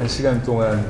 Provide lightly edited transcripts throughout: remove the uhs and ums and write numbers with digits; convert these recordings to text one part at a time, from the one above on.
시간 동안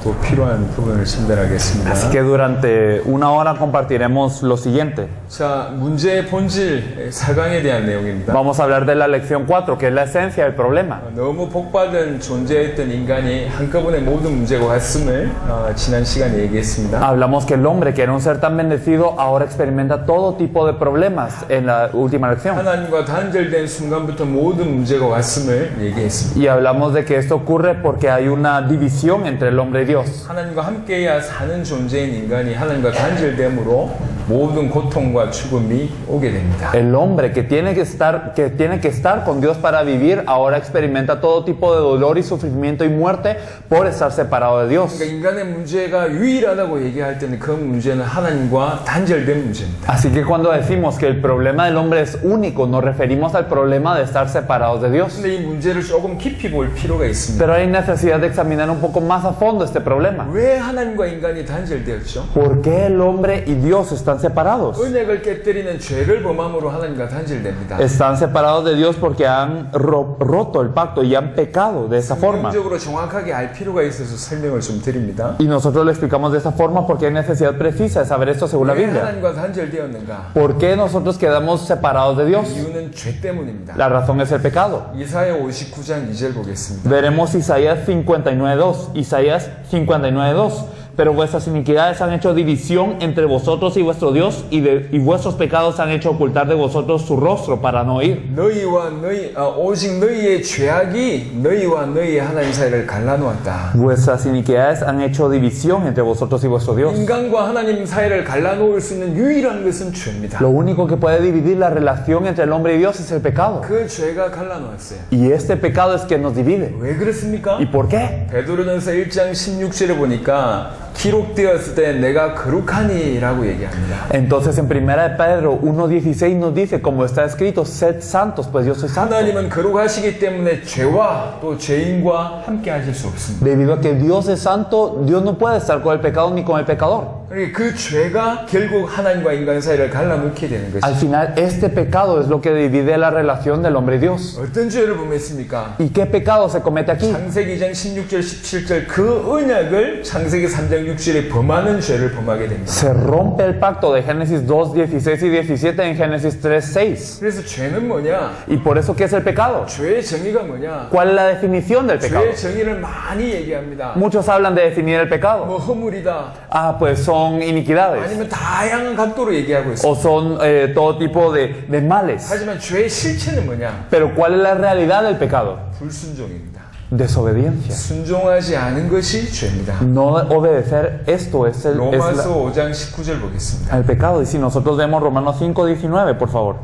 또 필요한 부분을 전달하겠습니다. Así que durante una hora compartiremos lo siguiente. 자, 문제의 본질, 사강에 대한 내용입니다. Vamos a hablar de la lección 4, que es la esencia del problema. 너무 복받은 존재였던 인간이 한꺼번에 모든 문제가 왔음을 지난 시간에 얘기했습니다. Hablamos que el hombre, que era un ser tan bendecido, ahora experimenta todo tipo de problemas en la última lección. 하나님과 단절된 순간부터 모든 문제가 왔음을 얘기했습니다. Y hablamos de que esto ocurre porque hay una división entre el hombre y Dios. 하나님과 함께해야 사는 존재인 인간이 하나님과 단절됨으로 모든 고통과 죽음이 오게 됩니다. El hombre que tiene que estar con Dios para vivir, ahora experimenta todo tipo de dolor y sufrimiento y muerte por estar separado de Dios. 그러니까 인간의 문제가 유일하다고 얘기할 때는 그 문제는 하나님과 단절된 문제입니다. Así que cuando decimos que el problema del hombre es único, nos referimos al problema de estar separados de Dios. 근데 이 문제를 조금 깊이 볼 필요가 있습니다. Pero hay necesidad de examinar un poco más a fondo este problema. 왜 하나님과 인간이 단절되었죠? ¿Por qué el hombre y Dios están separados? 은혜를 깨뜨리는 죄를 범함으로 하나님과 단절됩니다. Están separados de Dios porque han roto el pacto y han pecado de esa forma. 성경적으로 정확하게 알 필요가 있어서 설명을 좀 드립니다. Y nosotros lo explicamos de esa forma porque hay necesidad precisa de saber esto según la 왜 Biblia. 하나님과 단절되었는가? ¿Por qué nosotros quedamos separados de Dios? 이유는 죄 때문입니다. La razón es el pecado. 이사야 59장 2절 보겠습니다. Veremos Isaías 59:2. Isaías 59:2. Pero vuestras iniquidades han hecho división entre vosotros y vuestro Dios, y vuestros pecados han hecho ocultar de vosotros su rostro para no oír. 오직 너희의 죄악이 너희와 너희의 하나님 사이를 갈라놓았다. Vuestras iniquidades han hecho división entre vosotros y vuestro Dios. 인간과 하나님 사이를 갈라놓을 수 있는 유일한 것은 죄입니다. Lo único que puede dividir la relación entre el hombre y Dios es el pecado. 그 죄가 갈라놓았어요. Y este pecado es que nos divide. 왜 그렇습니까? ¿Y por qué? 베드로전서 1장 16절에 보니까 기록되었을 때 내가 거룩하니라고 얘기합니다. Entonces en 1 de Pedro 1:16 nos dice, como está escrito, sed santos, pues yo soy santo. 하나님은 거룩하시기 때문에 죄와 또 죄인과 함께 하실 수 없습니다. Debido a que Dios es santo, Dios no puede estar con el pecado ni con el pecador. 그 죄가 결국 하나님과 인간 사이를 갈라놓게 되는 것이죠. Al final, este pecado es lo que divide la relación del hombre y Dios. 어떤 죄를 범했습니까? ¿Y qué pecado se comete aquí? 창세기 2장 16절 17절 그 언약을 창세기 3장 6절에 범하는 죄를 범하게 됩니다. Se rompe el pacto de Génesis 2:16 y 17 en Génesis 3:6. 그래서 죄는 뭐냐? ¿Y por eso qué es el pecado? 죄의 정의가 뭐냐? ¿Cuál es la definición del pecado? 죄의 정의를 많이 얘기합니다. Muchos hablan de definir el pecado. 뭐 허물이다. Ah, pues son iniquidades. 아니면 다양한 각도로 얘기하고 있습니다. O son todo tipo de males. 하지만 죄의 실체는 뭐냐? Pero ¿cuál es la realidad del pecado? 불순종입니다. Desobediencia. 순종하지 않은 것이 죄입니다. No obedecer, esto es 로마서 5장 19절 보겠습니다. el pecado. Y si nosotros vemos Romanos 5:19, por favor.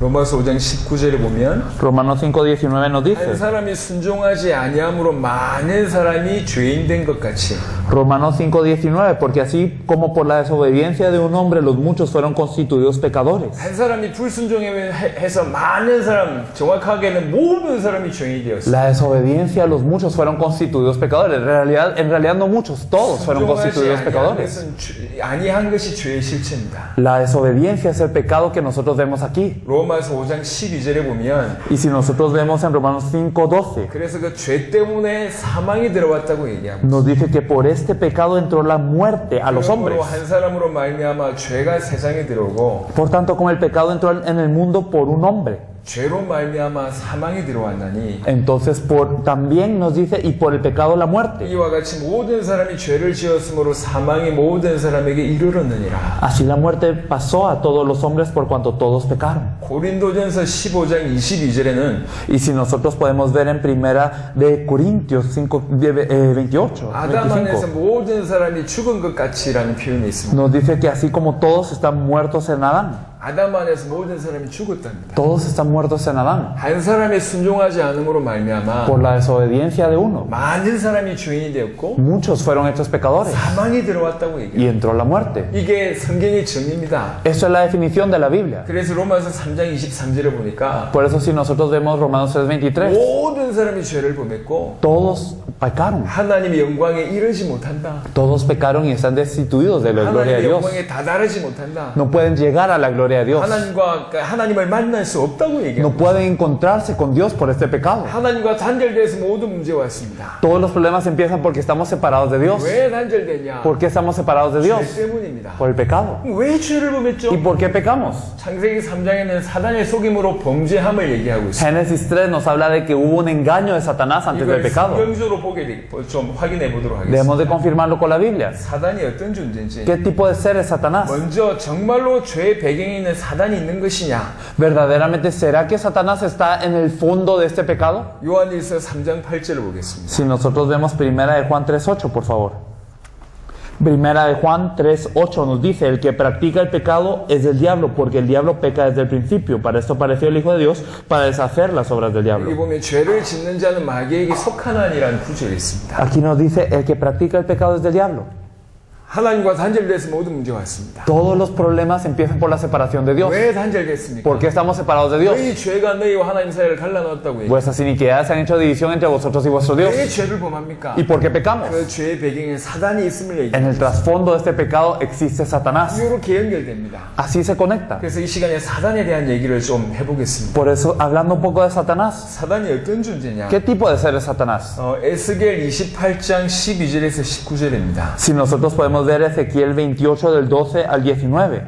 로마서 5장 19절에 보면 Romanos 5:19 nos 한 dice, 사람이 순종하지 아니함으로 많은 사람이 죄인 된 것 같이 Romanos 5:19, porque así como por la desobediencia de un hombre los muchos fueron constituidos pecadores. 한 사람이 불순종해서 많은 사람, 정확하게는 모든 사람이 죄인이 되었어요. La desobediencia de los muchos fueron constituidos pecadores. En realidad no muchos, todos fueron constituidos pecadores. 아니한 것이 죄의 실체입니다. La desobediencia es el pecado que nosotros vemos aquí. 로마서 5장 12절에 보면 Y si nosotros vemos en Romanos 5:12, 그래서 그 죄 때문에 사망이 들어왔다고 얘기합니다. nos dice que por este pecado entró la muerte a los hombres. 한 사람으로 말미암아 죄가 세상에 들어오고 Por tanto, como el pecado entró en el mundo por un hombre, 죄로 말미암아 사망이 들어왔나니 entonces también nos dice, y por el pecado la muerte. 이와 같이 모든 사람이 죄를 지었으므로 사망이 모든 사람에게 이르렀느니라. Así la muerte pasó a todos los hombres por cuanto todos pecaron. 고린도전서 15장 22절에는 Y si nosotros podemos ver en primera de Corintios 28, 아담 안에서 25, 모든 사람이 죽은 것 같이라는 표현이 있습니다. nos dice que así como todos están muertos en Adán, 아담 안에서 모든 사람이 죽었답니다. todos están muertos en Adán, 한 사람이 순종하지 않음으로 말미암아 por la desobediencia de uno. 많은 사람이 죄인이 되었고 Muchos fueron hechos pecadores 사망이 들어왔다고 y 얘기해요. entró la muerte. 이게 성경의 정의입니다. Eso es la definición de la Biblia. 그래서 로마서 3장 23절에 보니까 Por eso si nosotros vemos Romanos 3:23, 모든 사람이 죄를 범했고 todos pecaron. 하나님의 영광에 이르지 못한다. Todos pecaron y están destituidos de la gloria de 하나님의 Dios. 영광에 다다르지 못한다. No pueden llegar a la gloria misericordia de Dios. 하나님을 만날 수 없다고 No 얘기합니다. pueden encontrarse con Dios por este pecado. 하나님과 단절돼서 모든 문제가 왔습니다. Todos los problemas empiezan porque estamos separados de Dios. 왜 단절됐냐? ¿Por qué estamos separados de 죄 Dios? 때문입니다. Por el pecado. 왜 죄를 범했죠? ¿Y por qué pecamos? 창세기 3장에는 사단의 속임으로 범죄함을 얘기하고 있습니다. Génesis 3 nos habla de que hubo un engaño de Satanás antes del 이걸 pecado. 성경적으로 좀 확인해 보도록 하겠습니다. Debemos de confirmarlo con la Biblia. 사단이 어떤 존재인지. ¿Qué tipo de ser es Satanás? 먼저 정말로 죄의 배경에 있는 사단이 있는 것이냐? ¿Verdaderamente será que Satanás está en el fondo de este pecado? 요한일서 3장 8절을 보겠습니다. Si nosotros vemos Primera de Juan 3:8, por favor. Primera de Juan 3:8 nos dice: el que practica el pecado es del diablo, porque el diablo peca desde el principio. Para esto apareció el Hijo de Dios, para deshacer las obras del 여기 diablo. 보면 죄를 짓는 자는 마귀에게 속하나니라는 구절이 있습니다. Aquí nos dice: el que practica el pecado es del diablo. 하나님과 단절돼서 모든 문제가 왔습니다. Todos los problemas empiezan por la separación de Dios. 왜 단절됐습니까? ¿Por qué estamos separados de Dios? 너희 죄가 너희와 하나님 사이를 갈라놓았다고 얘기해요. Vuestras iniquidades han hecho división entre vosotros y vuestro Dios. 왜 죄를 범합니까? ¿Y por qué pecamos? 그 죄의 배경에 사단이 있음을 En 얘기해요. el trasfondo de este pecado existe Satanás. 이렇게 연결됩니다. Así se conecta. 그래서 이 시간에 사단에 대한 얘기를 좀 해보겠습니다. Por eso, hablando un poco de Satanás, 사단이 어떤 존재냐? ¿qué tipo de ser es Satanás? 에스겔 28장 12절에서 19절입니다. Si nosotros podemos ver Ezequiel 28 del 12 al 19.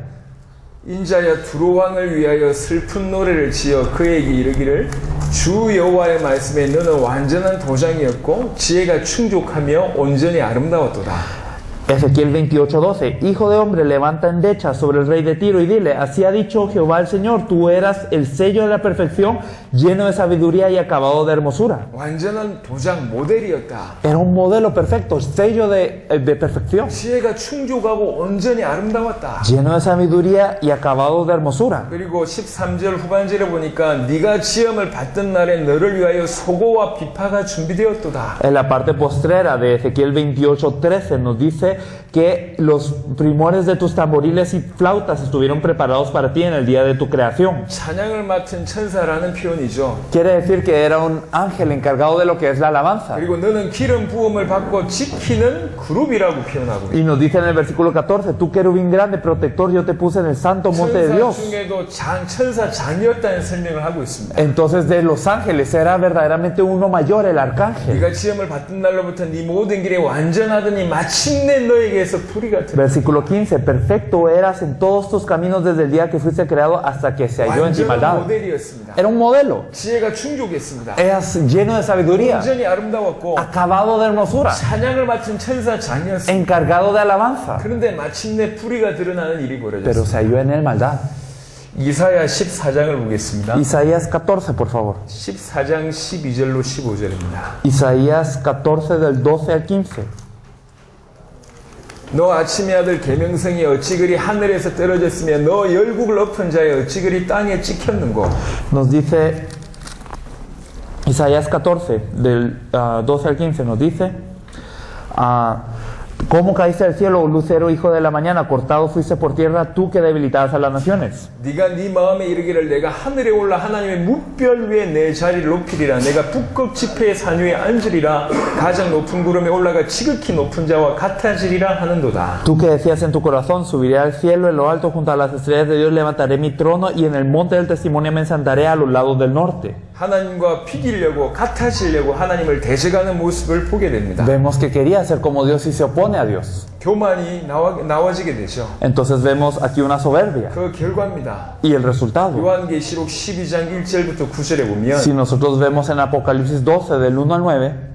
인자여 두로 왕을 위하여 슬픈 노래를 지어 그에게 이르기를 주 여호와의 말씀에 너는 완전한 도장이었고 지혜가 충족하며 온전히 아름다웠도다. Ezequiel 28:12. Hijo de hombre, levanta endecha sobre el rey de Tiro y dile: así ha dicho Jehová el Señor, tú eras el sello de la perfección, lleno de sabiduría y acabado de hermosura. 완전한 도장 모델이었다. Era un modelo perfecto, sello de perfección, 지혜가 충족하고 온전히 아름다웠다. lleno de sabiduría y acabado de hermosura. 그리고 13절 후반절에 보니까 네가 지음을 받던 날에 너를 위하여 소고와 비파가 준비되었도다. En la parte postrera de Ezequiel 28:13 nos dice que los primores de tus tamboriles y flautas estuvieron preparados para ti en el día de tu creación. 찬양을 맡은 천사라는 표현이죠. Quiere decir que era un ángel encargado de lo que es la alabanza. 그리고 너는 기름 부음을 받고 지키는 그룹이라고 표현하고 있다. Y nos dice en el versículo 14: tú querubín grande, protector, yo te puse en el santo monte de 천사 Dios. 중에도 천사 장이었다는 설명을 하고 있습니다. Entonces de los ángeles era verdaderamente uno mayor, el arcángel. 네가 지음을 받던 날로부터 네 모든 길에 완전하더니 마침내 너에게서 불이가 들어. Versículo 15: perfecto eras en todos tus caminos desde el día que fuiste creado hasta que se halló en ti 완전한 maldad. 모델이었습니다. Era un modelo. 지혜가 충족했습니다. Eras lleno de sabiduría, 완전히 아름다웠고 acabado de hermosura, 찬양을 맡은 천사 장이었습니다. encargado de alabanza. 그런데 마침내 불의가 드러나는 일이 Pero 벌어졌습니다. se halló en él maldad. 이사야 14장을 보겠습니다. Isaías 14, por favor. 14장 12절로 15절입니다. Isaías 14 del 12 al 15. 너 아침의 아들 계명성이 어찌 그리 하늘에서 떨어졌으며 너 열국을 엎은 자여 어찌 그리 땅에 찍혔는고. Nos dice Isaías 14 del 12 al 15 nos dice: ¿cómo caíste del cielo, lucero, hijo de la mañana? Cortado fuiste por tierra, tú que debilitabas a las naciones. 네가 네 마음에 이르기를 내가 하늘에 올라 하나님의 뭇별 위에 내 자리를 높이리라. 내가 북극 지폐의 산 위에 앉으리라. 가장 높은 구름에 올라가 지극히 높은 자와 같아지리라 하는도다. Tú que decías en tu corazón: subiré al cielo, en lo alto junto a las estrellas de Dios levantaré mi trono, y en el monte del testimonio me ensandaré a los lados del norte. 하나님과 비기려고 같아지려고 하나님을 대적하는 모습을 보게 됩니다. Vemos que quería ser como Dios y se opone a Dios. 교만이 나와지게 되죠. Entonces vemos aquí una soberbia. 그 결과입니다. Y el resultado, 요한계시록 12장 1절부터 9절에 보면 si nosotros vemos en Apocalipsis 12 del 1 al 9,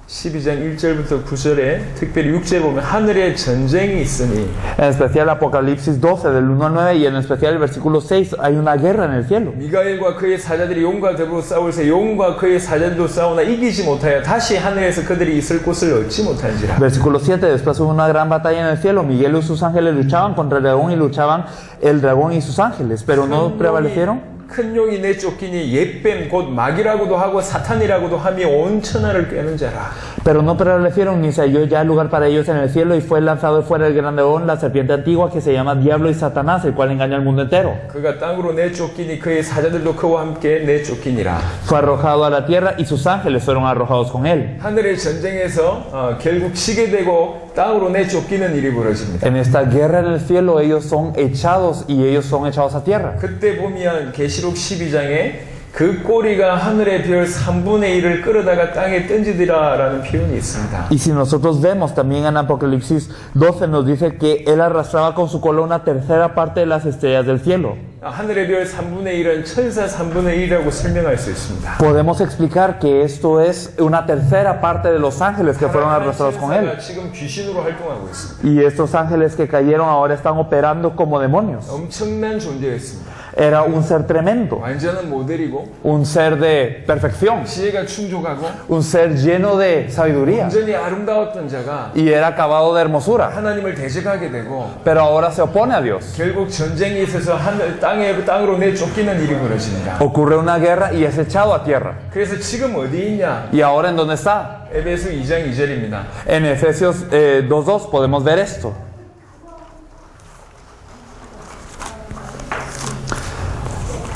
12장 1절부터 9절에 특별히 6절에 보면 하늘에 전쟁이 있으니 en especial Apocalipsis 12 del 1 al 9 y en especial el versículo 6, hay una guerra en el cielo. 미가엘과 그의 사자들이 용과 더불어 싸울새 용과 그의 사자들도 싸우나 이기지 못하여 다시 하늘에서 그들이 있을 곳을 얻지 못한지라. Versículo 7, después hubo una gran batalla en el cielo, Miguel y sus ángeles luchaban contra el dragón y luchaban el dragón y sus ángeles, pero no prevalecieron. 큰 용이 내쫓기니 옛뱀 곧 마귀라고도 하고 사탄이라고도 하며 온 천하를 꿰는 자라. Pero no prevalecieron ni se halló ya lugar para ellos en el cielo y fue lanzado fuera el gran león, la serpiente antigua que se llama Diablo y Satanás, el cual engaña al mundo entero. 그가 땅으로 내쫓기니 그의 사자들도 그와 함께 내쫓기니라. Fue arrojado a la tierra y sus ángeles fueron arrojados con él. 하늘의 전쟁에서 결국 치게 되고 땅으로 내쫓기는 일이 벌어집니다. En esta guerra en el cielo ellos son echados y ellos son echados a tierra. 그때 보면 계시록 12장에 그 꼬리가 하늘의 별 3분의 1을 끌어다가 땅에 던지더라라는 표현이 있습니다. Y si nosotros vemos también en Apocalipsis 12 nos dice que él arrastraba con su cola una tercera parte de las estrellas del cielo. 하늘의 별 3분의 1은 천사 3분의 1이라고 설명할 수 있습니다. Podemos explicar que esto es una tercera parte de los ángeles que fueron arrastrados con él. 지금 귀신으로 활동하고 있습니다. Y estos ángeles que cayeron ahora están operando como demonios. 엄청난 존재였습니다. Era un ser tremendo, 완전한 모델이고 un ser de perfección, 지혜가 충족하고 un ser lleno de sabiduría. 완전히 아름다웠던 자가 Y era acabado de hermosura. 하나님을 대적하게 되고 Pero ahora se opone a Dios. 결국 전쟁이 있어서 땅으로 내쫓기는 일이 벌어집니다. Ocurre una guerra y es echado a tierra. 그래서 지금 어디 있냐? ¿Y ahora en dónde está? 에베소 2장 2절입니다. En Efesios 2:2 podemos ver esto.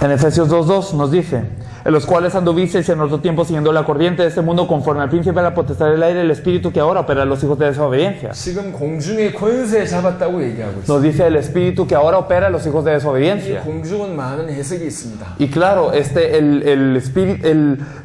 En Efesios 2:2 nos dice: en los cuales anduvisteis en otro tiempo siguiendo la corriente de este mundo conforme al príncipe de la potestad del aire, el espíritu que ahora opera en los hijos de desobediencia. 지금 공중의 권세 잡았다고 얘기하고 있습니다. Nos dice el espíritu que ahora opera en los hijos de 이 desobediencia. 공중은 많은 해석이 있습니다. Y claro,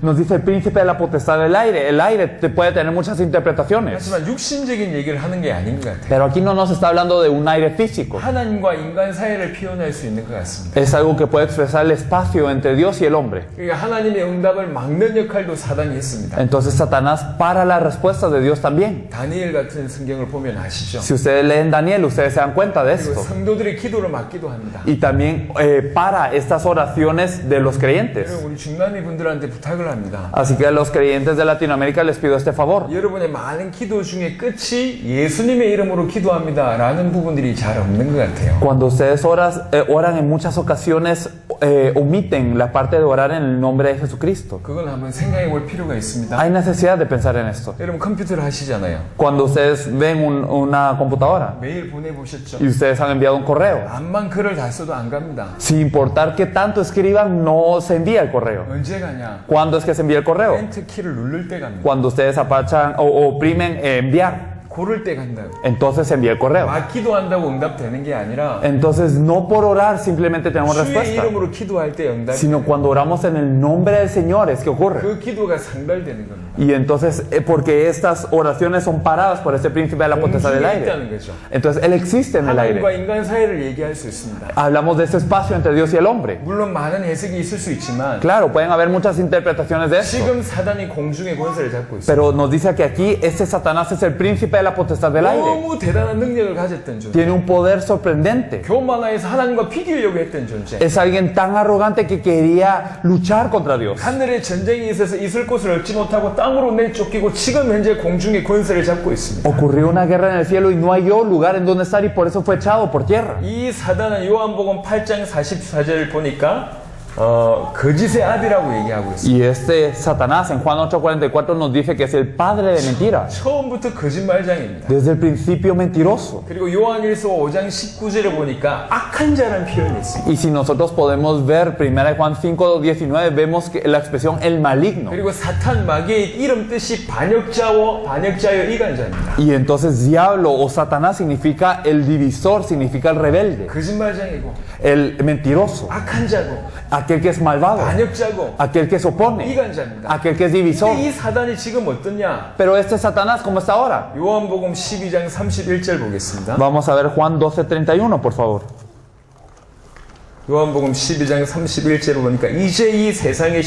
nos dice el príncipe de la potestad del aire. El aire puede tener muchas interpretaciones. 하지만 육신적인 얘기를 하는 게 아닌 것 같아요. Pero aquí no nos está hablando de un aire físico. 하나님과 인간 사이를 표현할 수 있는 것 같습니다. Es algo que puede expresar el espacio entre Dios y el hombre. 그러니까 하나님의 응답을 막는 역할도 사단이 했습니다. Entonces Satanás para la respuesta de Dios también. 다니엘 같은 성경을 보면 아시죠? Si ustedes leen Daniel, ustedes se dan cuenta de 그리고 esto. 성도들의 기도를 막기도 합니다. Y también para estas oraciones de los creyentes. 그리고 우리 중남미 분들한테 부탁을 합니다. Así que a los creyentes de Latinoamérica les pido este favor. 여러분의 많은 기도 중에 끝이 예수님의 이름으로 기도합니다 라는 부분들이 잘 없는 것 같아요. Cuando ustedes oran en muchas ocasiones, omiten la parte de orar en el nombre de Jesucristo. 그건 한번 생각해 볼 필요가 있습니다. Hay necesidad de pensar en esto. 여러분 컴퓨터를 하시잖아요. Cuando ustedes ven una computadora 메일 보내보셨죠? y ustedes han enviado un correo, 암만 글을 다 써도 안 갑니다. sin importar qué tanto escriban, no se envía el correo. 언제 가냐? ¿Cuándo es que se envía el correo? 엔터 키를 누를 때 갑니다. Cuando ustedes apachan o oprimen enviar, 고를 때 간다고. entonces se envía el correo. 막 기도한다고 응답되는 게 아니라 Entonces no por orar simplemente tenemos 주의 respuesta, 이름으로 기도할 때 응답이 sino cuando oramos en el nombre del Señor es que ocurre. 그 기도가 상달되는 겁니다. Y entonces, porque estas oraciones son paradas por este príncipe de la potestad del 공중에 aire. 있다는 거죠. Entonces Él existe en el 하나님과 aire. 인간 사이를 얘기할 수 있습니다. Hablamos de este espacio entre Dios y el hombre. 물론 많은 해석이 있을 수 있지만 Claro, pueden haber muchas interpretaciones de esto. 지금 사단이 공중의 권세를 잡고 있어요. Pero nos dice que aquí este Satanás es el príncipe de la potestad del aire. 너무 대단한 능력을 가졌던 존재. Tiene un poder sorprendente. 교만하에서 하나님과 비기려고 했던 존재. Es alguien tan arrogante que quería luchar contra Dios. 하늘에 전쟁이 있어서 있을 곳을 얻지 못하고 땅으로 내쫓기고 지금 현재 공중의 권세를 잡고 있습니다. Ocurrió una guerra en el cielo y no halló lugar en donde estar y por eso fue echado por tierra. 이 사단은 요한복음 8장 44절을 보니까 거짓의 아비라고 얘기하고 있습니다. Y este Satanás en Juan 8:44 nos dice que es el padre de mentira. 처음부터 거짓말장입니다. Desde el principio mentiroso. 그리고 요한일서 5장 19절을 보니까 악한 자라는 표현이 있습니다. Y si nosotros podemos ver 1 Juan 5:19 vemos que la expresión el maligno. 그리고 사탄 마귀의 이름 뜻이 반역자여 이간자입니다. Y entonces diablo o Satanás significa el divisor, significa el rebelde, 거짓말장이고 el mentiroso, 악한 자고 aquel que es malvado, 반역자고 aquel que se opone, 이간자입니다. aquel que es divisor. 근데 이 사단이 지금 어떠냐? Pero este Satanás, ¿cómo está ahora? 요한복음 12장 31절 보겠습니다. Vamos a ver Juan 12:31, por favor. 요한복음 12장 31절을 보니까 이제 이 세상의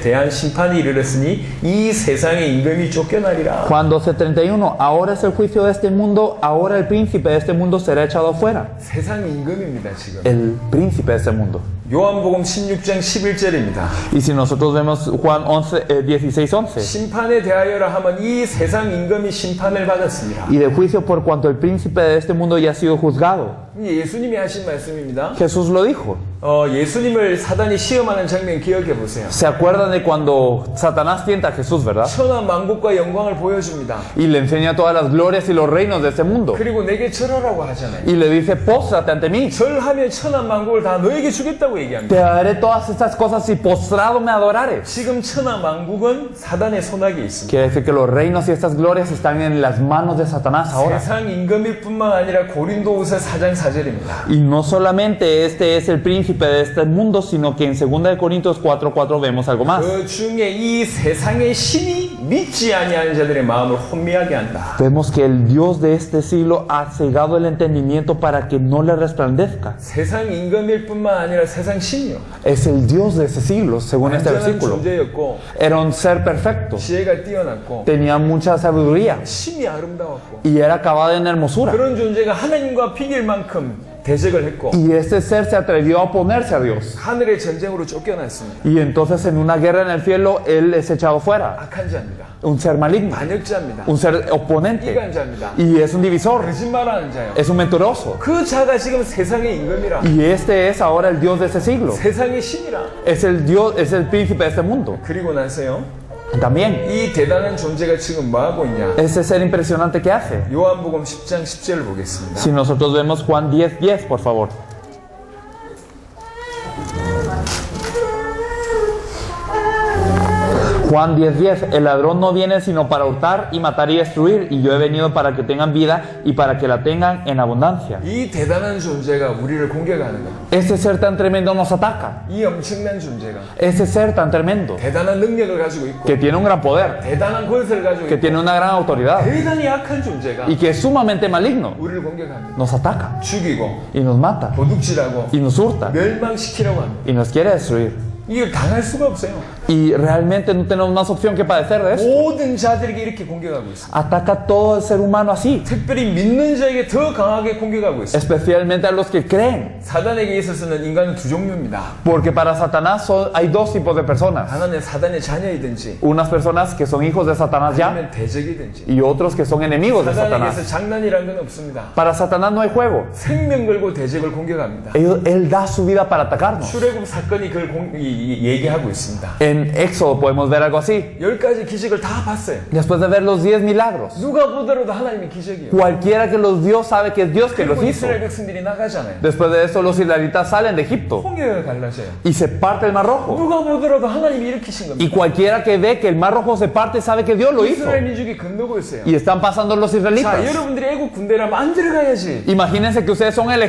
대한 심판이 이르렀으니 이 세상의 임금이 쫓겨나리라. Juan 12:31, ahora es el juicio de este mundo, ahora el príncipe de este mundo será echado afuera. 세상 임금입니다 지금. El príncipe de este mundo. 요한복음 16장 11절입니다. Y si nosotros vemos Juan 16:11, 심판에 대하여라 하면 이 세상 임금이 심판을 받았습니다. y de juicio por cuanto el príncipe de este mundo ya ha sido juzgado. 예수님이 하신 말씀입니다. Jesús lo dijo. 예수님을 사단이 시험하는 장면 기억해 보세요. ¿Se acuerdan de cuando Satanás tienta a Jesús, verdad? 천하 만국과 영광을 보여줍니다. Y le enseña todas las glorias y los reinos de este mundo. 그리고 내게 절하라고 하잖아요. Y le dice, póstrate ante mí. 절하면 천하 만국을 다 너에게 주겠다고 얘기합니다. Te daré todas estas cosas si postrado me adorares. 지금 천하 만국은 사단의 손아귀에 있습니다. Quiere decir que los reinos y estas glorias están en las manos de Satanás ahora. 세상 임금일뿐만 아니라 고린도후서 4장 4절입니다. Y no solamente este es el príncipe de este mundo, sino que en 2 Corintios 4:4 vemos algo más. 그 중에 이 세상의 신이 믿지 아니하는 자들의 마음을 혼미하게 한다. Vemos que el Dios de este siglo ha cegado el entendimiento para que no le resplandezca. 세상 임금일뿐만 아니라 세상 신이요. Es el Dios de ese siglo, según este 완전한 versículo. 존재였고 Era un ser perfecto, 지혜가 뛰어났고 tenía mucha sabiduría 심이 아름다웠고 y era acabado en hermosura. 그런 존재가 하나님과 비길 만큼 대적을 했고 Y este ser se atrevió a oponerse a Dios. 하늘의 전쟁으로 쫓겨났습니다. Y entonces en una guerra en el cielo, él es echado fuera. 악한 자입니다. Un ser maligno, 반역자입니다. un ser oponente. 이간자입니다. Y es un divisor, 거짓말하는 자요. es un mentiroso. 그 자가 지금 세상의 임금이라. Y este es ahora el Dios de ese siglo. 세상의 신이라. Es el Dios, es el príncipe de este mundo. 그리고 나서요. También, 이 대단한 존재가 지금 뭐 하고 있냐? ese ser impresionante que hace. 요한복음 10장 10절을 보겠습니다. Si nosotros vemos Juan 10:10, por favor. Juan 10:10, el ladrón no viene sino para hurtar y matar y destruir, y yo he venido para que tengan vida y para que la tengan en abundancia. 이 대단한 존재가 우리를 공격하는 거예요. Este ser tan tremendo nos ataca. 이 엄청난 존재가 Ese ser tan tremendo, 대단한 능력을 가지고 있고 que tiene un gran poder, 대단한 권세를 가지고 que 있고 tiene una gran autoridad, 대단히 약한 존재가 y que es sumamente maligno, 우리를 공격합니다. nos ataca 죽이고 y nos mata 도둑질하고 y nos hurta 멸망시키려고 합니다. y nos quiere destruir. 이걸 당할 수가 없어요. Y realmente no tenemos más opción que padecer de eso. 모든 자들에게 이렇게 공격하고 있습니다. Ataca a todo el ser humano así, 특별히 믿는 자에게 더 강하게 공격하고 있습니다. especialmente a los que creen. 사단에게 있어서는 인간은 두 종류입니다. Porque para Satanás hay dos tipos de personas. 하나는 사단의 자녀이든지 Unas personas que son hijos de Satanás ya 아니면 대적이든지. y otros que son enemigos de 사단에게서 Satanás. 장난이란 건 없습니다. Para Satanás no hay juego. 생명 걸고 대적을 공격합니다. Él da su vida para atacarnos. 출애굽 사건이 그걸 얘기하고 있습니다. En Éxodo podemos ver algo así. 10가지 기적을 다 봤어요. Después de ver los 10 milagros, 누가 보더라도 하나님의 기적이에요. cualquiera que los vio sabe que es Dios que los 그리고 hizo. 이스라엘 백성들이 나가잖아요. Después de eso los israelitas salen de Egipto 홍해가 갈라져요. y se parte el mar rojo. 누가 보더라도 하나님이 일으키신 겁니다. Y cualquiera que ve que el mar rojo se parte sabe que Dios lo hizo. 이스라엘 민족이 건너고 있어요. Y están pasando los 자, israelitas. 여러분들이 애국 군대라면 안 들어가야지. Imagínense que ustedes son el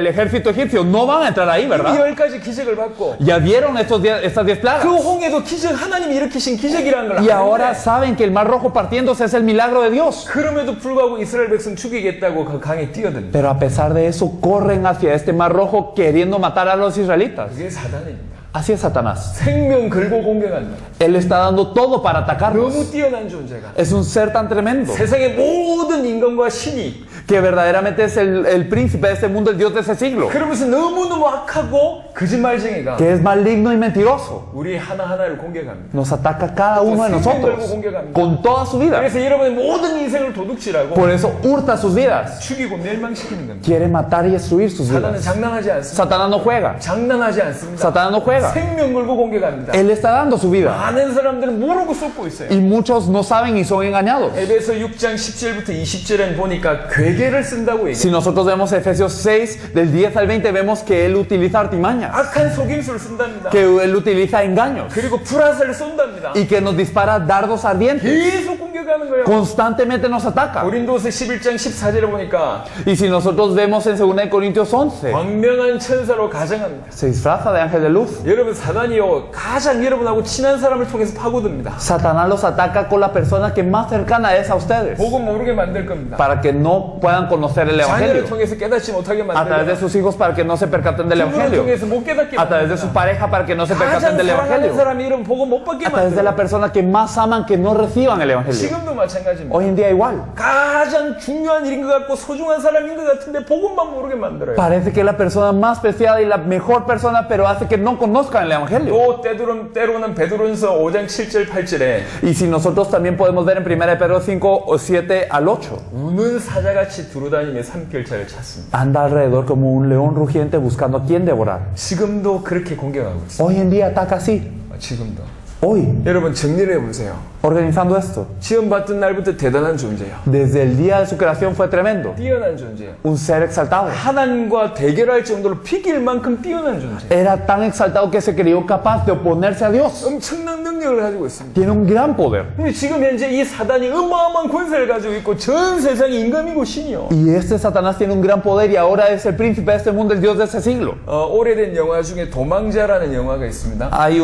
ejército egipcio. No van a entrar ahí, 이 ¿verdad? 10가지 기적을 받고 Ya vieron estas 10 plagas. 그 홍해도 기적, 하나님이 일으키신 기적이라는 걸 Y ahora 아는데 saben que el mar rojo partiéndose es el milagro de Dios. 그럼에도 불구하고 이스라엘 백성 죽이겠다고 그 강에 뛰어듭니다. Pero a pesar de eso corren hacia este mar rojo queriendo matar a los israelitas. 그게 사단입니다. Así es Satanás. 생명 걸고 공격한다. Él está dando todo para atacarnos. 너무 뛰어난 존재가 Es un ser tan tremendo 세상의 모든 인간과 신이 que verdaderamente es el príncipe de este mundo, el Dios de ese siglo, 그러면서 너무너무 악하고 거짓말쟁이가 que es maligno y mentiroso. 우리 하나하나를 공격합니다. Nos ataca cada uno de nosotros con toda su vida. 그래서 여러분의 모든 인생을 도둑질하고 Por eso hurta sus vidas. 죽이고 멸망시키는 겁니다. Quiere matar y destruir sus 사단은 vidas. 장난하지 않습니다. Satanás no juega. 장난하지 않습니다. Satanás no juega. 생명 걸고 공격합니다. Él está dando su vida. 많은 사람들은 모르고 쏟고 있어요. Y muchos no saben y son engañados. 에베소 6장 17부터 20절엔 보니까 괴계를 쓴다고 Si 얘기해요. nosotros vemos Efesios 6, del 10 al 20, vemos que él utiliza artimañas, 악한 속임수를 쓴답니다. que él utiliza engaños 그리고 불화살을 쏜답니다. y que nos dispara dardos ardientes. 계속 공격하는 거예요. Constantemente nos ataca. 고린도서 11장 14절에 보니까 Y si nosotros vemos en 2 Corintios 11, 광명한 천사로 가정합니다. se disfraza de ángel de luz. 여러분 사단이요 가장 여러분하고 친한 사람을 통해서 파고듭니다. Satanás los ataca con la persona que más cercana es a ustedes, 복음 모르게 만들 겁니다. para que no puedan conocer el 자녀를 evangelio. 통해서 깨닫지 못하게 A través de 만들고 sus hijos para que no se percaten del 부부를 evangelio. 통해서 못 깨닫게 A través de su 만듭니다. pareja para que no se percaten 가장 del 사랑하는 evangelio. 사람이 여러분 복음 못 받게 A través de la 만들고 persona que más aman que no reciban el evangelio. 지금 지금도 마찬가지입니다. Hoy en día igual. 가장 중요한 일인 것 같고 소중한 사람인 것 같은데 복음만 모르게 만들어요. Parece que es la persona más preciada y la mejor persona, pero hace que no conozcan el Evangelio. 또 때로는 베드로전서 5장 7절 8절에 Y si nosotros también podemos ver en 1 Pedro 5, 7 al 8. 우는 사자같이 두루다니며 산별자를 찾습니다. Anda alrededor como un león rugiente buscando a quién devorar. 지금도 그렇게 공격하고 있어요. Hoy en día ataca así. 지금도. Hoy, 여러분 정리를 해보세요. organizando esto. 지원받던 날부터 대단한 존재예요. Desde el día de su creación fue tremendo. 뛰어난 존재예요. Un ser exaltado. 하나님과 대결할 정도로 비길 만큼 뛰어난 존재. Era tan exaltado que se creyó capaz de oponerse a Dios. 엄청난 능력을 가지고 있습니다. Tiene un gran poder. 근데 지금 현재 이 사단이 어마어마한 권세를 가지고 있고 전 세상이 임금이고 신이요. Y este Satanás tiene un gran poder y ahora es el príncipe de este mundo, el Dios de este siglo. 오래된 영화 중에 도망자라는 영화가 있습니다. Hay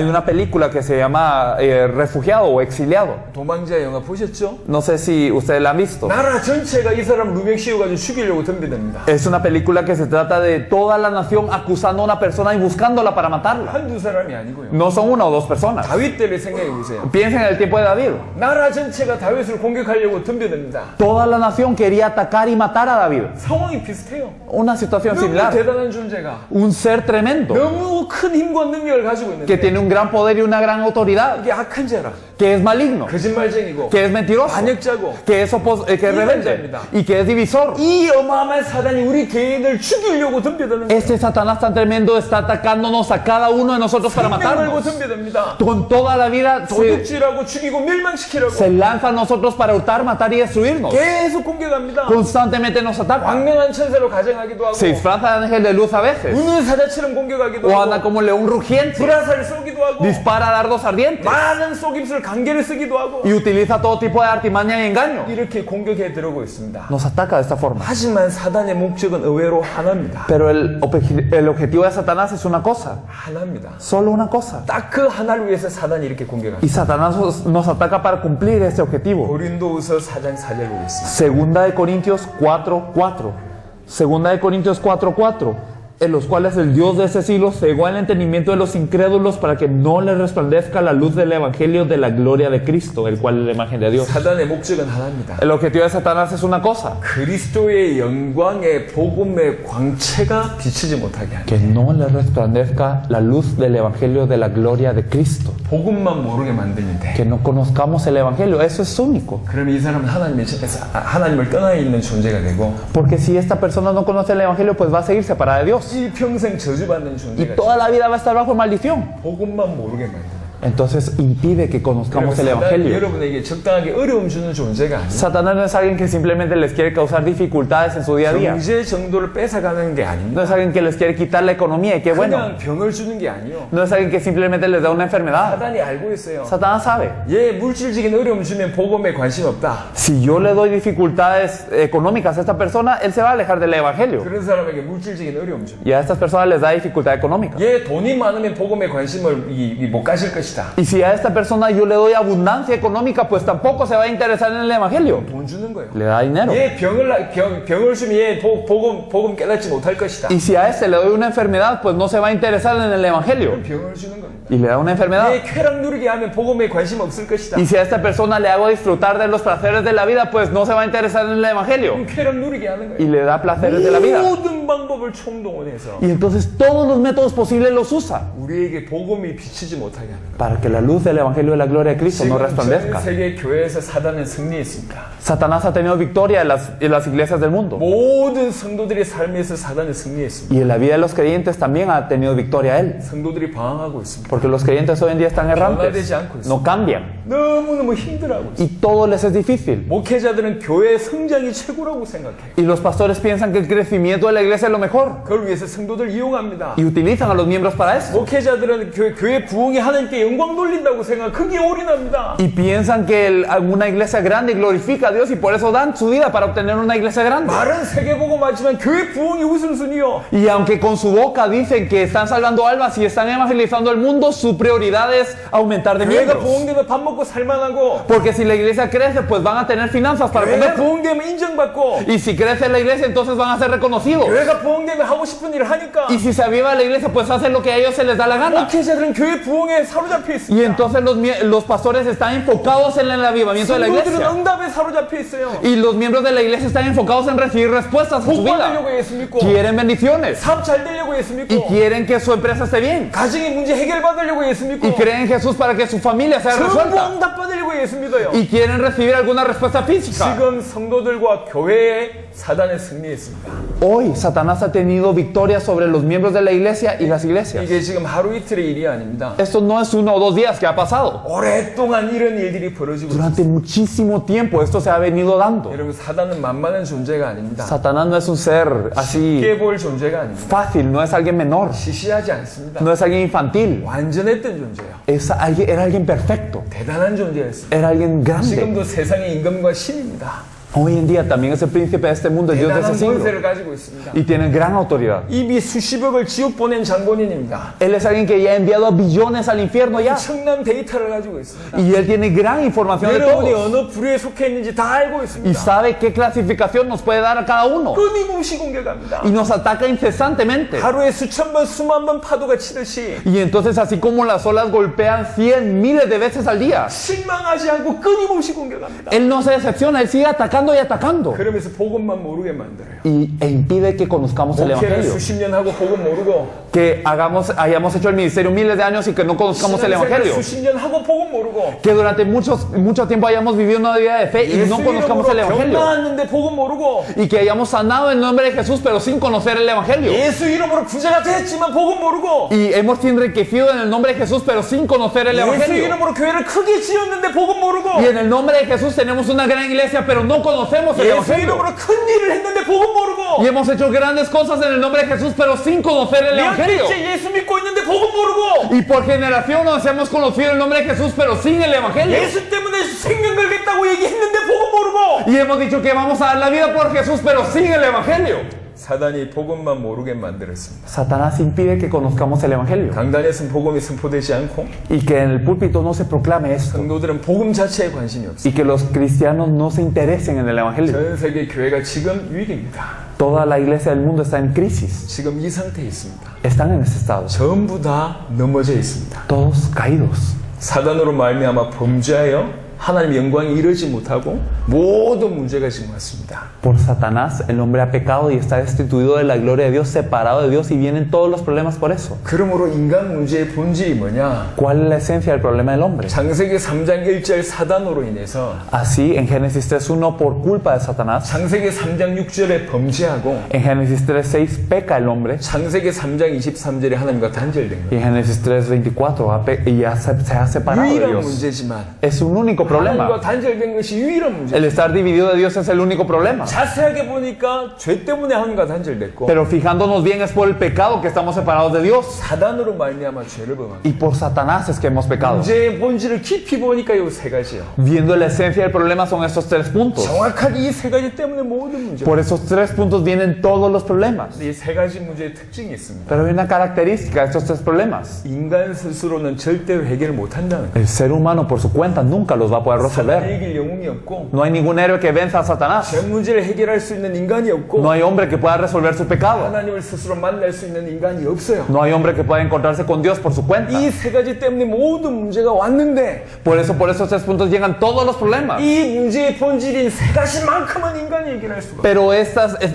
una película que se llama Refugiado o Exiliado. 도망자 영화 보셨죠? No sé si ustedes la han visto. 나라 전체가 이 사람 루명 씌워가지고 죽이려고 덤비답니다. Es una película que se trata de toda la nación acusando a una persona y buscándola para matarla. 한두 사람이 아니고요. No son una o dos personas. 다윗 때를 생각해 보세요. Piensen en el tiempo de David. 나라 전체가 다윗을 공격하려고 덤벼듭니다. Toda la nación quería atacar y matar a David. 상황이 비슷해요. Una situación 너무 similar. 대단한 존재가 Un ser tremendo 너무 큰 힘과 능력을 가지고 que 있는데 tiene un gran poder y una gran autoridad, 이게 악한 자라, que es maligno, 거짓말쟁이고 que es mentiroso, 반역자고 que es rebelde y que es divisor. 이 어마어마한 사단이 우리 개인을 죽이려고 덤벼드는 거예요. Este Satanás tan tremendo está atacándonos a cada uno de nosotros para 생명 걸고 matarnos. 덤벼듭니다. Con toda la vida 도둑질하고 죽이고 멸망시키려고 se lanza a nosotros para hurtar, matar y destruirnos. 계속 공격합니다. Constantemente nos ataca. 광명한 천사로 가정하기도 하고 Se disfraza de ángel de luz a veces. 우는 사자처럼 공격하기도 O anda 하고 como león rugiente. 불화살을 쏘기도 하고 Dispara dardos ardientes. 많은 속임수를 관계를 쓰기도 하고 Y utiliza todo tipo de artimaña y engaño. 이렇게 공격해 들어오고 있습니다. Nos ataca de esta forma. 하지만 사단의 목적은 의외로 하나입니다. Pero el objetivo de Satanás es una cosa. 하나입니다. Solo una cosa. 딱 그 하나를 위해서 사단이 이렇게 공격합니다. Y Satanás nos ataca para cumplir este objetivo. 고린도후서 4장 4절 보겠습니다. Segunda de Corintios 4:4. Segunda de Corintios 4:4. En los cuales el Dios de ese siglo cegó el entendimiento de los incrédulos para que no les resplandezca la luz del evangelio de la gloria de Cristo, el cual es la imagen de Dios. 사단의 목적은 하나입니다. El objetivo de Satanás es una cosa. 그리스도의 영광의 복음의 광채가 비치지 못하게 하는. Que no le resplandezca la luz del evangelio de la gloria de Cristo. 복음만 모르게 만들면 돼. Que no conozcamos el evangelio. Eso es único. 그러면 이 사람은 하나님을 떠나 있는 존재가 되고 Porque si esta persona no conoce el evangelio, pues va a seguir separada de Dios. 이 평생 저주받는 Y 존재가 toda la vida va a estar bajo maldición. 복음만 모르게 만드는. Entonces impide que conozcamos el 사단이 evangelio. 여러분에게 적당하게 어려움 주는 존재가 아니에요. Satanás no es alguien que simplemente les quiere causar dificultades en su día a día. 경제 정도를 뺏어가는 게 No 아닙니다. es alguien que les quiere quitar la economía y qué bueno. 그냥 병을 주는 게 아니에요. No es alguien que simplemente les da una enfermedad. 사단이 알고 있어요. Satanás sabe. 얘 물질적인 어려움 주면 복음에 관심 없다. Si yo le doy dificultades económicas a esta persona, él se va a alejar del evangelio. 그런 사람에게 물질적인 어려움 줍니다. Y a estas personas les da dificultad económica. 얘 돈이 많으면 복음에 관심을 못 가질 것이다. Y si a esta persona yo le doy abundancia económica, pues tampoco se va a interesar en el evangelio. 돈 주는 거예요. Le da dinero. 얘 병을 주면 얘 복음 깨닫지 못할 것이다. Y si a este le doy una enfermedad, pues no se va a interesar en el evangelio. 병을 주는 겁니다. Y le da una enfermedad. 얘 쾌락 누리게 하면 복음에 관심 없을 것이다. Y si a esta persona le hago disfrutar de los placeres de la vida, pues no se va a interesar en el evangelio. 쾌락 누리게 하는 Y 거예요. le da placeres de la vida. 모든 방법을 총동원해서 Y entonces todos los métodos posibles los usa 우리에게 복음이 비치지 못하게 하는 거예요. para que la luz del evangelio de la gloria de Cristo no 지금 전 resplandezca. 세계 교회에서 사단은 승리했습니다. Satanás ha tenido victoria en las iglesias del mundo. 모든 성도들의 삶에서 사단은 승리했습니다. Y en la vida de los creyentes también ha tenido victoria él. 성도들이 방황하고 있습니다. Porque los creyentes hoy en día están errantes. No cambian. 너무너무 힘들어하고 있습니다. Y todo les es difícil. 목회자들은 교회 성장이 최고라고 생각해요. Y los pastores piensan que el crecimiento de la iglesia es lo mejor. 그걸 위해서 성도들 이용합니다. Y utilizan a los miembros para eso. 목회자들은 교회 부흥이 하나님께 영광 돌린다고 생각, 그게 올인합니다. Y piensan que una iglesia grande glorifica a Dios Dios y por eso dan su vida para obtener una iglesia grande. 말은 세계복음 맞지만 교회 부흥이 우선순위요. Y aunque con su boca dicen que están salvando almas y están evangelizando el mundo, su prioridad es aumentar de 교회가 miembros. 부흥되면 밥 먹고 살만하고, Porque si la iglesia crece, pues van a tener finanzas para 교회가 comer. 부흥되면 인정받고, Y si crece la iglesia, entonces van a ser reconocidos. 교회가 부흥되면 하고 싶은 일을 하니까 Y si se aviva la iglesia, pues hacen lo que a ellos se les da la gana. 목회자들은 교회 부흥에 사로잡혀 Y 있습니다. entonces los pastores están enfocados en el avivamiento de la 성도들은 iglesia. 응답에 사로잡혀 있어요. Y los miembros de la iglesia están enfocados en recibir respuestas en su 복 vida. 받으려고 예수 믿고, Quieren bendiciones. 사업 잘 되려고 예수 Y 믿고, quieren que su empresa esté bien. 가정의 문제 해결받으려고 예수 믿고, Y creen en Jesús para que su familia sea 전부 resuelta. 응답 받으려고 예수 믿어요. Y quieren recibir alguna respuesta física. 지금 성도들과 교회에 사단은 승리했습니다. Hoy Satanás ha tenido victoria sobre los miembros de la iglesia y las iglesias. 이게 지금 하루 이틀의 일이 아닙니다. Esto no es 1 o 2 días que ha pasado. 오랫동안 이런 일들이 벌어지고 있습니다. Durante muchísimo tiempo esto se ha venido dando. 여러분, 사단은 만만한 존재가 아닙니다. Satanás no es un ser así 쉽게 볼 존재가 아닙니다. fácil, no es alguien menor, 시시하지 않습니다. no es alguien infantil. 완전했던 존재예요. Era alguien perfecto, 대단한 존재였습니다. era alguien grande. 지금도 세상의 임금과 신입니다. Hoy en día también es el príncipe de este mundo, el Dios de ese 대단한 siglo. 권세를 가지고 있습니다. Y tiene gran autoridad. 이미 수십억을 지옥 보낸 장본인입니다. Él es alguien que ya ha enviado a billones al infierno ya. 엄청난 데이터를 가지고 있습니다. Y él tiene gran información de 여러분이 todos. 어느 부류에 속해 있는지 다 알고 Y 있습니다. sabe qué clasificación nos puede dar a cada uno. 끊임없이 공격합니다. Y nos ataca incesantemente. 하루에 수천 번, 수만 번 파도가 치듯이 Y entonces así como las olas golpean miles de veces al día, 실망하지 않고 끊임없이 공격합니다. él no se decepciona, él sigue atacando y atacando. 그러면서 복음만 모르게 만들어요. E impide que conozcamos el 목회를 Evangelio. 수십 년 하고 복음 모르고, Que hayamos hecho el ministerio miles de años y que no conozcamos el 신앙생활 Evangelio. 수십 년 하고 복음 모르고, Que durante mucho tiempo hayamos vivido una vida de fe y no 예수 conozcamos el 이름으로 병 Evangelio. 나았는데 복음 모르고, Y que hayamos sanado en nombre de Jesús pero sin conocer el Evangelio. 예수 이름으로 부자가 됐지만 복음 모르고, Y hemos enriquecido en el nombre de Jesús pero sin conocer el 예수 Evangelio. 이름으로 교회를 크게 지었는데 복음 모르고, Y en el nombre de Jesús tenemos una gran iglesia pero no conocemos el 예수 Evangelio. 이름으로 큰 일을 했는데 복음 모르고, Y hemos hecho grandes cosas en el nombre de Jesús pero sin conocer el Evangelio. 몇백째 예수 믿고 있는데 복음 모르고, Y por generación nos hemos conocido el nombre de Jesús pero sin el Evangelio. 예수 때문에 생명 걸겠다고 얘기했는데 복음 모르고, Y hemos dicho que vamos a dar la vida por Jesús pero sin el Evangelio. 사단이 복음만 모르게 만들었습니다. Satanás impide que conozcamos el Evangelio 강단에서는 복음이 선포되지 않고, y que en el púlpito no se proclame esto 성도들은 복음 자체에 관심이 없어요. y que los cristianos no se interesen en el Evangelio. 전 세계 교회가 지금 위기입니다. Toda la iglesia del mundo está en crisis, 지금 이 상태에 있습니다. están en ese estado, 전부 다 넘어져 있습니다. todos caídos. 사단으로 말미암아 범죄하여 하나님 영광이 이르지 못하고 모든 문제가 지금 왔습니다. Por Satanás el hombre ha pecado y está destituido de la gloria de Dios, separado de Dios y vienen todos los problemas por eso. 그러므로 인간 문제의 본질이 뭐냐? ¿Cuál es la esencia del problema del hombre? 창세기 3장 1절 사단으로 인해서, Así en Génesis 3.1 por culpa de Satanás, 창세기 3장 6절에 범죄하고, en Génesis 3.6 peca el hombre 창세기 3장 23절에 하나님과 단절된 y 거예요. en Génesis 3.24 y ya se ha separado de 유일한 Dios. 문제지만 Es un único 하나님과 problema. 단절된 것이 유일한 문제. El estar dividido de Dios es el único problema. 자세하게 보니까 죄 때문에 하나님과 단절됐고, Pero fijándonos bien es por el pecado que estamos separados de Dios. 사단으로 말미암아 죄를 범한. Y por Satanás es que hemos pecado. 문제의 본질을 깊이 보니까 이 세 가지요. Viendo la esencia del problema son estos 3 puntos. 정확하게 이 세 가지 때문에 모든 문제. Por esos 3 puntos vienen todos los problemas. 이 세 가지 문제의 특징이 있습니다. Pero hay una característica de estos 3 problemas. 인간 스스로는 절대로 해결을 못한다는 거예요. El ser humano por su cuenta nunca los va a poder resolver. 사단이 이길 영웅이 없고, No hay ningún héroe que venza a Satanás. 죄 문제를 해결할 수 있는 인간이 없고, No hay hombre que pueda resolver su pecado. 하나님을 스스로 만날 수 있는 인간이 없어요. No hay hombre que pueda encontrarse con Dios por su cuenta. 이 세 가지 때문에 모든 문제가 왔는데, Por esos 3 puntos llegan todos los problemas. 이 문제의 본질인 세 가지만큼은 인간이 해결할 수가 없어요. Pero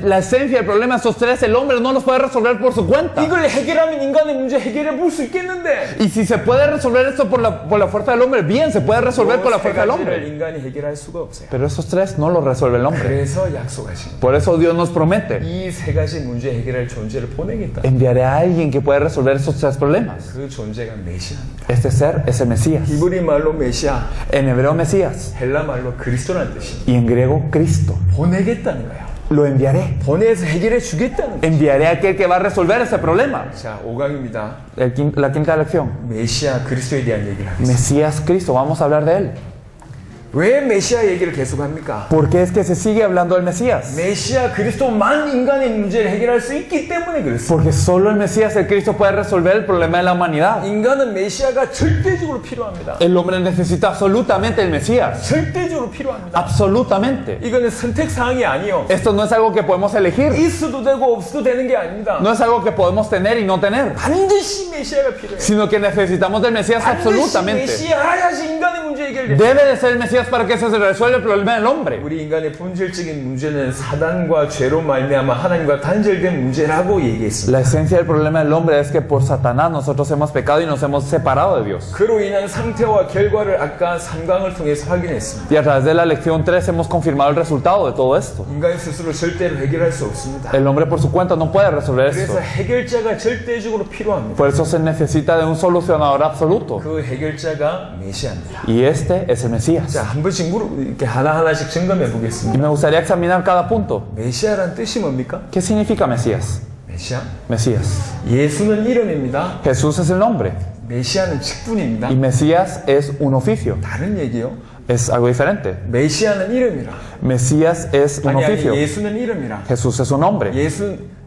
la esencia del problema, estos 3, el hombre no los puede resolver por su cuenta. 이걸 해결하면 인간의 문제 해결해 볼 수 있겠는데, Y si se puede resolver esto por la fuerza del hombre, bien, se puede resolver por la 세 fuerza del 가지를 hombre. 인간이 해결할 수가 없어요. Pero esos 3 no los resuelve el hombre. 그래서 약속하신 거예요. Por eso Dios nos promete: 이 세 가지 문제 해결할 존재를 보내겠다. enviaré a alguien que puede resolver esos 3 problemas. 그 존재가 메시아입니다. Este ser es el Mesías. 히브리 말로 메시아, En hebreo Mesías 헬라 말로 그리스도라는 뜻입니다. y en griego Cristo. 보내겠다는 거예요. Lo enviaré. 보내서 해결해 주겠다는 거예요. Enviaré a aquel que va a resolver ese problema. 자, 5강입니다. La quinta lección. 메시아 그리스도에 대한 얘기를 하겠습니다. Mesías Cristo, vamos a hablar de él. 왜 메시아 얘기를 계속합니까? ¿Por qué es que se sigue hablando del Mesías? 메시아 그리스도만 인간의 문제를 해결할 수 있기 때문에 그렇습니다. Porque solo el Mesías, el Cristo, puede resolver el problema de la humanidad. 인간은 메시아가 절대적으로 필요합니다. El hombre necesita absolutamente el Mesías. 절대적으로 필요합니다. Absolutamente. 이거는 선택 사항이 아니요. Esto no es algo que podemos elegir. 있어도 되고 없어도 되는 게 아닙니다. No es algo que podemos tener y no tener. 반드시 메시아가 필요해요. Sino que necesitamos del Mesías 반드시 absolutamente. 메시아야지 인간의 문제 해결돼요. Debe de ser el Mesías para que se resuelva el problema del hombre. 우리 인간의 본질적인 문제는 사단과 죄로 말미암아 하나님과 단절된 문제라고 얘기했습니다. La esencia del problema del hombre es que por Satanás nosotros hemos pecado y nos hemos separado de Dios. 그로 인한 상태와 결과를 아까 3강을 통해서 확인했습니다. Y a través de la lección 3 hemos confirmado el resultado de todo esto. 인간 스스로 절대로 해결할 수 없습니다. El hombre por su cuenta no puede resolver esto. 그래서 해결자가 절대적으로 필요합니다. Por eso se necesita de un solucionador absoluto. 그 해결자가 메시아입니다. Y este es el Mesías. 자, 한 번씩 이렇게 하나하나씩 점검해 Y 보겠습니다. me gustaría examinar cada punto. 메시아란 뜻이 뭡니까? ¿Qué significa Mesías? 메시아? Mesías. 예수는 이름입니다. Jesús es el nombre. 메시아는 직분입니다. Y Mesías es un oficio. 다른 얘기요. Es algo diferente. 메시아는 이름이라. Mesías es un 아니, oficio. 예수는 이름이라. Jesús es un nombre.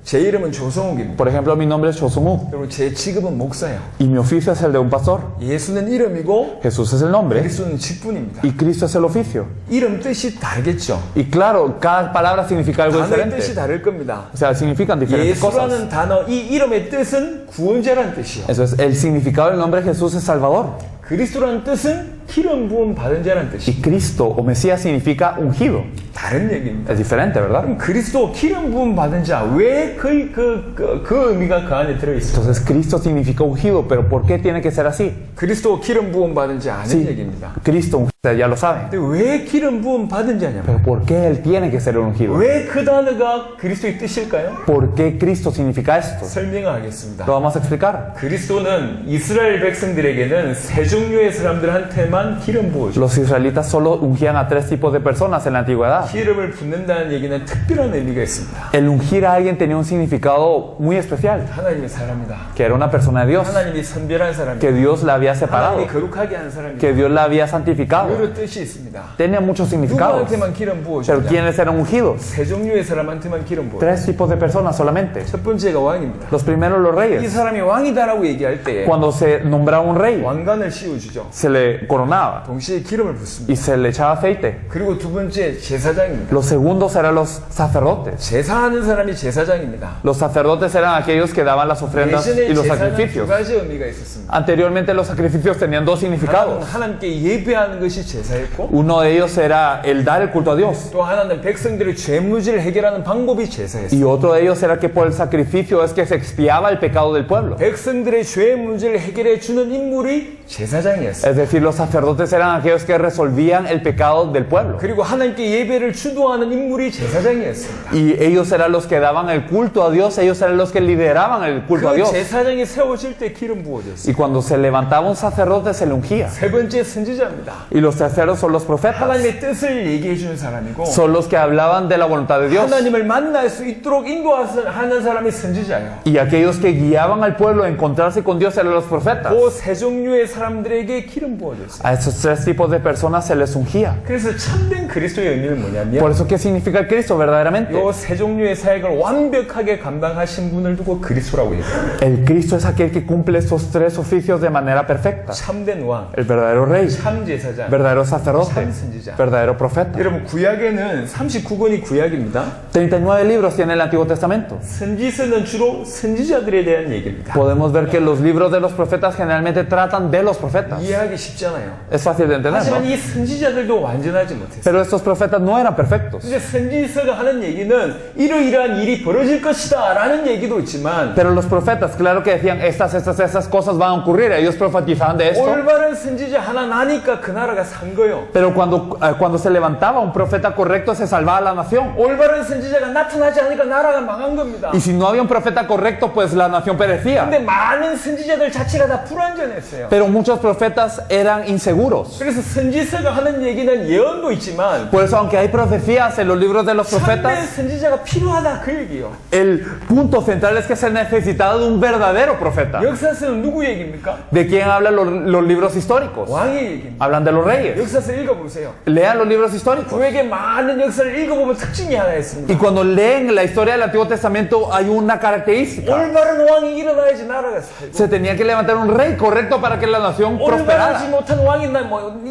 제 이름은 조성욱입니다. Por ejemplo, mi nombre es Chosunguk 그리고 제 직업은 목사예요. y mi oficio es el de un pastor. 예수는 이름이고 Jesús es el nombre 그리스도는 직분입니다. y Cristo es el oficio. 이름 뜻이 다르겠죠. Y claro, cada palabra significa algo 단어의 뜻이 diferente. 다를 겁니다. O sea, significan diferentes cosas. 예수라는 단어, 이 이름의 뜻은 구원자라는 뜻이요. Eso es, el significado del nombre de Jesús es Salvador. 그리스도라는 뜻은 기름 부음 받은 자라는 뜻이. Y Cristo o Mesías significa ungido. 다른 얘기입니다. Es diferente, ¿verdad? 그럼 그리스도 기름 부음 받은 자, 왜 그 의미가 그 안에 들어있어요? Entonces Cristo significa ungido, pero ¿por qué tiene que ser así? 그리스도 기름 부음 받은 자 아는 Sí, 얘기입니다. Cristo, ustedes ya lo saben. 근데 왜 기름 부음 받은 자냐면 Pero ¿por qué Él tiene que ser ungido? 왜 그 단어가 그리스도의 뜻일까요? ¿Por qué Cristo significa esto? 설명하겠습니다. Lo vamos a explicar. 그리스도는 이스라엘 백성들에게는 세 종류의 사람들한테만 기름 부어줘. Los israelitas solo ungían a 3 tipos de personas en la antigüedad. 기름을 붓는다는 얘기는 특별한 의미가 있습니다. El ungir a alguien tenía un significado muy especial, 하나님의 사람이다. que era una persona de Dios, 하나님이 선별한 사람이다. que Dios la había separado, 하나님이 거룩하게 하는 사람이다. que Dios la había santificado. 여러 뜻이 있습니다. Tenía muchos significados. 누구한테만 기름 Pero 부어줍니다. ¿quiénes eran ungidos? 세 종류의 사람한테만 기름 부어. 3 tipos de personas solamente. 첫 번째가 왕입니다. Los primeros, los 이 reyes. 사람이 왕이다라고 얘기할 때 Cuando se nombraba un rey, 왕관을 씌워주죠. se le coronaba 동시에 기름을 붓습니다. y se le echaba aceite. 그리고 두 번째 제사장입니다. Los segundos eran los sacerdotes. 제사하는 사람이 제사장입니다. Los sacerdotes eran aquellos que daban las ofrendas 예전에 y los 제사는 두 sacrificios. 가지 의미가 있었습니다. Anteriormente los sacrificios tenían 2 significados. 하나님께 예배하는 것이 제사였고 Uno de ellos era el dar el culto a Dios. 또 하나는 백성들의 죄 문제를 해결하는 방법이 제사였어요. Y otro de ellos era que por el sacrificio es que se expiaba el pecado del pueblo. 백성들의 죄 문제를 해결해 주는 인물이 제사장이었어요. Es decir, los sacerdotes eran aquellos que resolvían el pecado del pueblo. 그리고 하나님께 예배를 주도하는 인물이 제사장이었습니다. Y ellos eran los que daban el culto a Dios, ellos eran los que lideraban el culto a 그 Dios. 제사장이 세워질 때 기름 부어졌어요. Y cuando se levantaba un sacerdote se le ungía. 세 번째 선지자입니다. Y los terceros son los profetas. 하나님의 뜻을 얘기해 주는 사람이고 Son los que hablaban de la voluntad de Dios. 하나님을 만날 수 있도록 인도하는 사람이 선지자예요. Y aquellos que guiaban al pueblo a encontrarse con Dios eran los profetas. 그 세 종류의 사람들에게 기름 부어졌어요. A esos 3 tipos de personas se les ungía. 그래서 참된 그리스도의 의미는 뭐냐면 Por eso, ¿qué significa el Cristo verdaderamente? 이 세 종류의 사역을 완벽하게 감당하신 분을 두고 그리스도라고 얘기해요. El Cristo es aquel que cumple estos 3 oficios de manera perfecta. 참된 왕, El verdadero rey, 참 제사장, verdadero sacerdote, 참 선지자. verdadero profeta. 여러분 구약에는 39권이 구약입니다. 39 libros tiene el Antiguo Testamento. 선지서는 주로 선지자들에 대한 얘기입니다. Podemos ver que los libros de los profetas generalmente tratan de los profetas. 이해하기 쉽잖아요. Es fácil de entender, 하지만 ¿no? 이 선지자들도 완전하지 못했어요. Pero estos profetas no eran perfectos. 근데 선지서가 하는 얘기는 이러이러한 일이 벌어질 것이다 라는 얘기도 있지만 Pero los profetas, claro que decían, estas cosas van a ocurrir. Ellos profetizaban de esto. 올바른 선지자 하나 나니까 그 나라가 산 거예요. Pero cuando se levantaba un profeta correcto, se salvaba la nación. 올바른 선지자가 나타나지 않으니까 나라가 망한 겁니다. Y si no había un profeta correcto, pues la nación perecía. 근데 많은 선지자들 자체가 다 불완전했어요. Pero muchos profetas eran inseguros. 그래서 선지서가 하는 얘기는 예언도 있지만 있지만 Por eso, aunque hay profecías en los libros de los 참된 profetas, 선지자가 필요하다 그 얘기예요. el punto central es que se necesitaba de un verdadero profeta. 역사서는 누구 얘기입니까? ¿De quién hablan los libros históricos? 왕의 얘기입니다. Hablan de los reyes. 역사서 읽어보세요. Lean los libros históricos. 구약의 많은 역사를 읽어보면 특징이 하나 있습니다. Y cuando leen la historia del Antiguo Testamento hay una característica. 올바른 왕이 일어나야지 나라가 살고 Se tenía que levantar un rey correcto para que la nación 올바르지 prosperara. 못한 왕이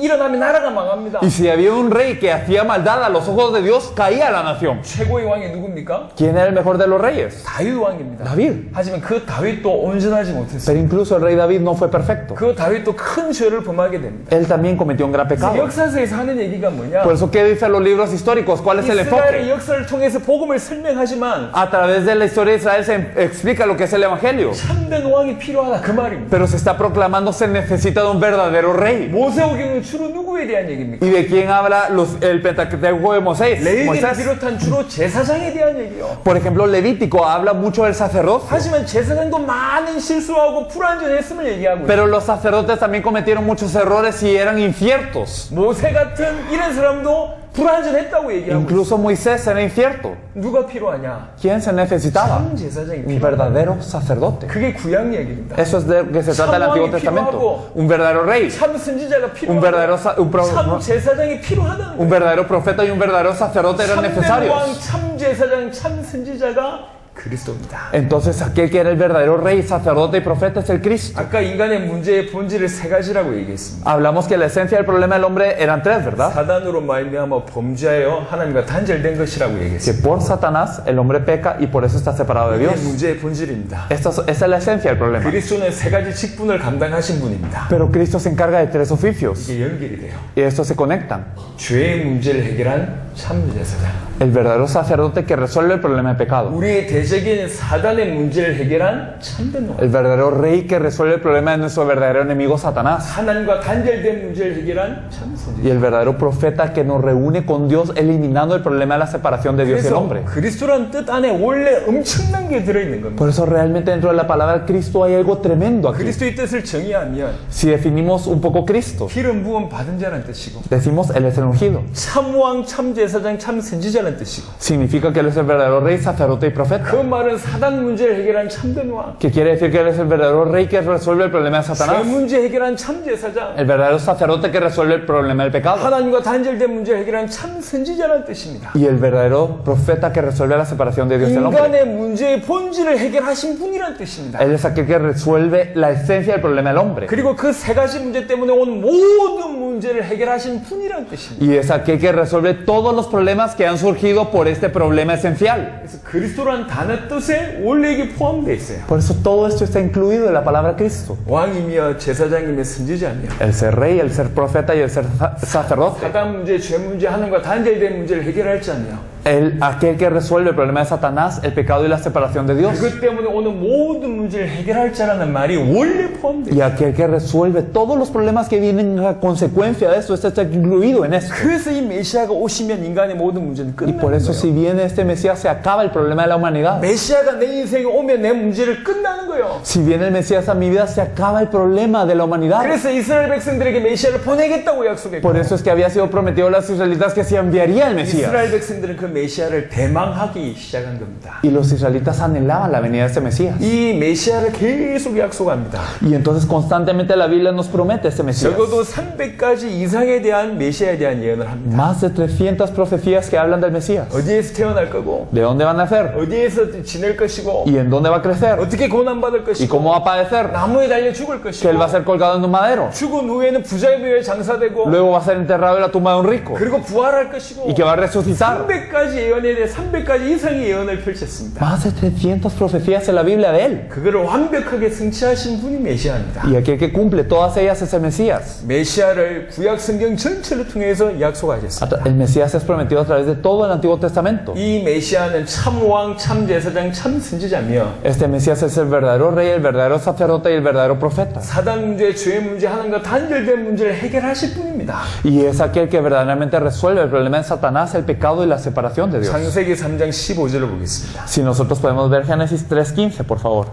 일어나면 나라가 망합니다. Y si había un rey que hacía maldad a los ojos de Dios, caía la nación. 최고의 왕이 누굽니까? ¿Quién era el mejor de los reyes? 다윗 왕입니다. David. 하지만 그 다윗도 온전하지 못했어요. Pero incluso el rey David no fue perfecto. 그 다윗도 큰 죄를 범하게 됩니다. Él también cometió un gran pecado. 역사서에서 하는 얘기가 뭐냐? Por eso, ¿qué dicen los libros históricos? ¿Cuál es el 이스라엘의 enfoque? 역사를 통해서 복음을 설명하지만 A través de la historia de Israel se explica lo que es el Evangelio. 참된 왕이 필요하다 그 말입니다. Pero se está proclamando se necesita de un verdadero rey. 모세오경은 주로 누구에 대한 얘기입니까? ¿Y de quién habla el Pentateuco de Moisés? 레위기를 Moisés. 비롯한 주로 제사장에 대한 얘기요. Por ejemplo, Levítico habla mucho del sacerdocio. 하지만 제사장도 많은 실수하고 불완전했음을 얘기하고 있어요. Pero los sacerdotes también cometieron muchos errores y eran inciertos. 모세 같은 이런 사람도 불완전했다고 얘기하고 있어요. Incluso Moisés era incierto. 누가 필요하냐? ¿Quién se necesitaba? 참 제사장이 Un 필요하다. verdadero sacerdote. 그게 구약 얘기입니다. Eso es de lo que se trata del Antiguo Testamento. Un verdadero rey, 참 선지자가 un verdadero, 필요하다. 참 제사장이 필요하다는 un 거예요. verdadero profeta y un verdadero sacerdote eran 참된 왕, necesarios. 참 제사장, 참 선지자가 그리스도입니다. Entonces aquel que era el verdadero rey, sacerdote y profeta es el Cristo. 아까 인간의 문제의 본질을 세 가지라고 얘기했습니다. Hablamos que la esencia del problema del hombre eran tres, ¿verdad? 사단으로 말미암아 범죄하여 하나님과 단절된 것이라고 Que 얘기했습니다. por Satanás el hombre peca y por eso está separado de 이게 Dios. 문제의 본질입니다. Esa es la esencia del problema. 그리스도는 세 가지 직분을 감당하신 분입니다. Pero Cristo se encarga de tres oficios 이게 연결이 돼요. y estos se conectan. 죄의 문제를 해결한 참 제사장. El verdadero sacerdote que resuelve el problema de pecado. 우리의 대적인 사단의 문제를 해결한 참된 왕. El verdadero rey que resuelve el problema de nuestro verdadero enemigo Satanás. 하나님과 단절된 문제를 해결한 참 선지자. Y el verdadero profeta que nos reúne con Dios eliminando el problema de la separación de Dios y el 그래서 hombre. 그리스도란 뜻 안에 원래 엄청난 게 들어있는 겁니다. Por eso realmente dentro de la palabra Cristo hay algo tremendo aquí. 그리스도의 뜻을 정의하면 Si definimos un poco Cristo, 기름 부음 받은 자란 뜻이고 decimos Él es el ungido. 참왕, 참제사장, 참선지자란 뜻이고 Significa que Él es el verdadero rey, sacerdote y profeta. 그 말은 사단 문제를 해결한 참된 왕, Que quiere decir que Él es el verdadero rey que resuelve el problema de 죄 Satanás. 문제 해결한 참제사장, El verdadero sacerdote que resuelve el problema del pecado. 하나님과 단절된 문제를 해결한 참선지자란 뜻입니다. Y el verdadero profeta que resuelve la separación de Dios y el hombre. 인간의 문제의 본질을 해결하신 분이란 뜻입니다. Él es aquel que resuelve la esencia del problema del hombre. 그리고 그 세 가지 문제 때문에 온 모든 문제를 해결하신 분이란 뜻입니다. Y es aquel que resuelve todos los problemas que han surgido por este problema esencial. 그래서 그리스도란 단어 뜻에 원래 이게 포함되어 있어요. Por eso todo esto está incluido en la palabra Cristo. 왕이며 제사장이며 선지자며 El ser rey, el ser profeta y el ser sacerdote. 사단 문제, 죄 문제, 하나님과 단절된 문제를 해결할 자며 Aquel que resuelve el problema de Satanás, el pecado y la separación de Dios. 그것 때문에 오는 모든 문제를 해결할 자라는 말이 원래 포함되어 Y 있어요. aquel que resuelve todos los problemas que vienen a consecuencia de esto, esto está incluido en esto. 그래서 이 메시아가 오시면 인간의 모든 문제는 Y por 끝나는 eso 거예요. si viene este Mesías se acaba el problema de la humanidad. 메시아가 내 인생에 오면 내 문제를 끝나는 거예요. Si viene el Mesías a mi vida se acaba el problema de la humanidad. 그래서 이스라엘 백성들에게 메시아를 보내겠다고 약속했고 Por eso es que había sido prometido a los israelitas que se enviaría el Mesías. 이스라엘 백성들은 그 메시아를 대망하기 시작한 겁니다. Y los israelitas anhelaban la venida de este Mesías. 이 메시아를 계속 약속합니다. Y entonces constantemente la Biblia nos promete este Mesías. 적어도 300가지 이상에 대한 메시아에 대한 예언을 합니다. Más de 300 profecías que hablan del Mesías. 어디에서 태어날 거고 ¿De dónde van a nacer? 어디에서 지낼 것이고 ¿Y en dónde va a crecer? 어떻게 고난받을 ¿Y 것이고 cómo va a padecer? 나무에 달려 죽을 Que él 것이고 va a ser colgado en un madero. 죽은 후에는 부자의 묘에 장사되고 Luego va a ser enterrado en la tumba de un rico. 그리고 부활할 것이고 Y que va a resucitar. 300가지 예언에 대해 300가지 이상의 예언을 펼쳤습니다. Más de 300 profecías en la Biblia de él. 그거를 완벽하게 성취하신 분이 메시아입니다. Y aquel que cumple todas ellas es el Mesías. 메시아를 구약 성경 전체를 통해서 약속하셨습니다. El Mesías es prometido a través de todo el Antiguo Testamento. 이 메시아는 참왕, 참제사장, 참선지자며 Este Mesías es el verdadero rey, el verdadero sacerdote y el verdadero profeta. 사단 문제, 죄 문제, 하나님과 단절된 문제를 해결하실 분입니다. Y es aquel que verdaderamente resuelve el problema de Satanás, el pecado y la separación de Dios. 창세기 3장 15절을 보겠습니다. Si nosotros podemos ver Génesis 3.15, por favor.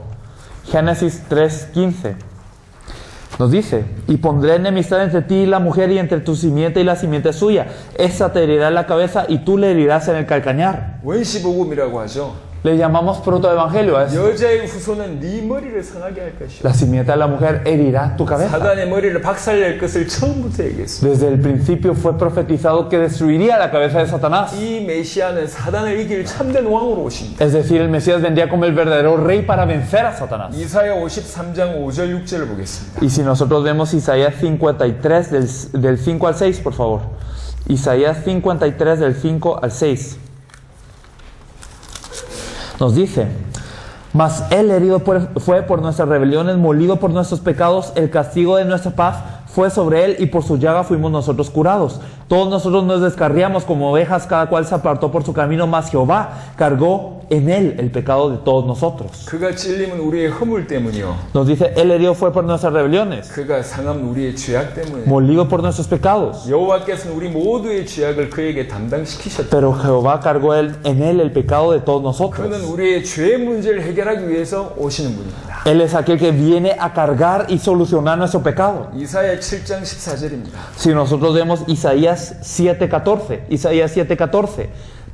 Génesis 3.15. Nos dice, y pondré enemistad entre ti y la mujer y entre tu simiente y la simiente suya. Esta te herirá en la cabeza y tú le herirás en el calcañar. 원시복음이라고 하죠. Le llamamos protoevangelio a eso. 여자의 후손은 네 머리를 상하게 할 것이요. La simiente de la mujer herirá tu cabeza. 사단의 머리를 박살낼 것을 처음부터 얘기했습니다. Desde el principio fue profetizado que destruiría la cabeza de Satanás. 이 메시아는 사단을 이길 참된 왕으로 오십니다. Es decir, el Mesías vendría como el verdadero rey para vencer a Satanás. 이사야 53장 5절 6절을 보겠습니다. Y si nosotros vemos Isaías 53 del 5 al 6, por favor. Isaías 53 del 5 al 6. Nos dice, mas él herido fue por nuestras rebeliones, molido por nuestros pecados, el castigo de nuestra paz fue sobre él y por su llaga fuimos nosotros curados. Todos nosotros nos descarriamos como ovejas, cada cual se apartó por su camino, mas Jehová cargó en él el pecado de todos nosotros. 그가 찔림은 우리의 허물 때문이요. Nos dice, él herido fue por nuestras rebeliones, 그가 상함은 우리의 죄악 때문에. molido por nuestros pecados. 여호와께서는 우리 모두의 죄악을 그에게 담당시키셨다. Pero Jehová cargó en él el pecado de todos nosotros. 그는 우리의 죄 문제를 해결하기 위해서 오시는 분입니다. Él es aquel que viene a cargar y solucionar nuestro pecado. 이사야 7장 14절입니다. Si nosotros vemos Isaías 7:14, Isaías 7:14,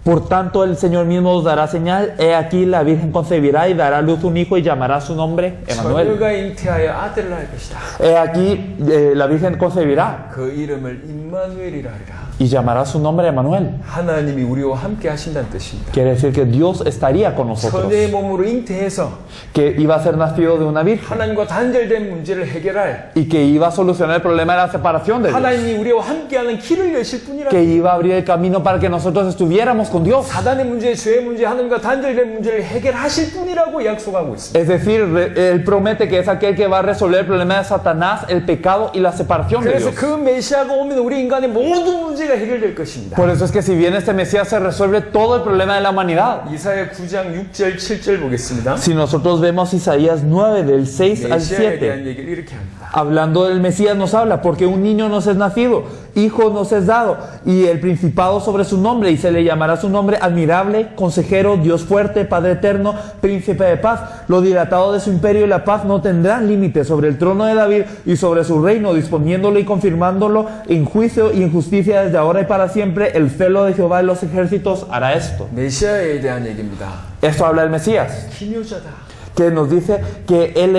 por tanto el Señor mismo os dará señal, he aquí la Virgen concebirá y dará a luz un hijo y llamará su nombre Emmanuel. 처녀가 잉태하여 아들을 낳을 것이다. He aquí la Virgen concebirá 그 이름을 임마누엘이라 하리라. y llamará su nombre Emmanuel. 하나님이 우리와 함께 하신다는 뜻입니다. Quiere decir que Dios estaría con nosotros, 처녀의 몸으로 잉태해서 que iba a ser nacido de una virgen 하나님과 단절된 문제를 해결할 y que iba a solucionar el problema de la separación de Dios, 하나님이 우리와 함께하는 길을 여실 뿐이라. que iba a abrir el camino para que nosotros estuviéramos con Dios. 사단의 문제, 죄의 문제, 하나님과 단절된 문제를 해결하실 분이라고 약속하고 있습니다. Es decir, Él promete que es aquel que va a resolver el problema de Satanás, el pecado y la separación de 그래서 Dios. 그 메시아가 오면 우리 인간의 모든 문제가 해결될 것입니다. Por eso es que si viene este Mesías se resuelve todo el problema de la humanidad. 이사야 9장 6절 7절 보겠습니다. Si nosotros vemos Isaías 9 del 6 al 메시아에 7, 대한 얘기를 이렇게 합니다. hablando del Mesías nos habla, porque un niño nos es nacido, hijo nos es dado, y el principado sobre su nombre, y se le llamará su nombre admirable, consejero, Dios fuerte, Padre eterno, príncipe de paz. Lo dilatado de su imperio y la paz no tendrán límite sobre el trono de David y sobre su reino, disponiéndolo y confirmándolo en juicio y en justicia desde ahora y para siempre. El celo de Jehová de los ejércitos hará esto. 메시아에 대한 얘기입니다. Esto habla del Mesías, 기묘자다. que nos dice que él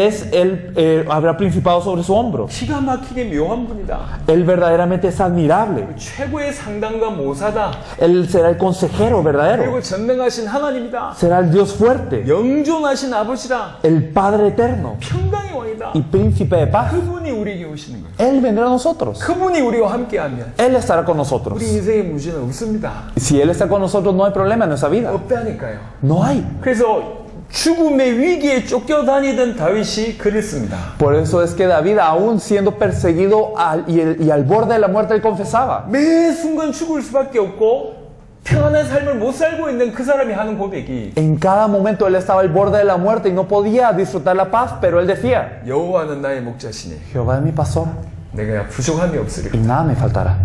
habrá principado sobre su hombro. 기가 막히게 묘한 분이다. Él verdaderamente es admirable. 최고의 상담가 모사다. Él será el consejero verdadero. 그리고 전능하신 하나님이다. Será el Dios fuerte, 영존하신 아버지다. el Padre eterno 평강의 왕이다. y príncipe de paz. 그분이 우리에게 오시는 거예요. Él vendrá a nosotros. 그분이 우리와 함께하면 Él estará con nosotros. 우리 인생의 문제는 없습니다. Si Él está con nosotros, no hay problema en nuestra vida. 없다니까요. No hay. 그래서 죽음의 위기에 쫓겨다니던 다윗이 글을 씁니다. Por eso es que David, aún siendo perseguido y al borde de la muerte, él confesaba. 매 순간 죽을 수밖에 없고 평안한 삶을 못 살고 있는 그 사람이 하는 고백이 En cada momento él estaba al borde de la muerte y no podía disfrutar la paz, pero él decía, 여호와는 나의 목자시니 Jehová es mi pastor 내가 부족함이 없으리라. y nada me faltará.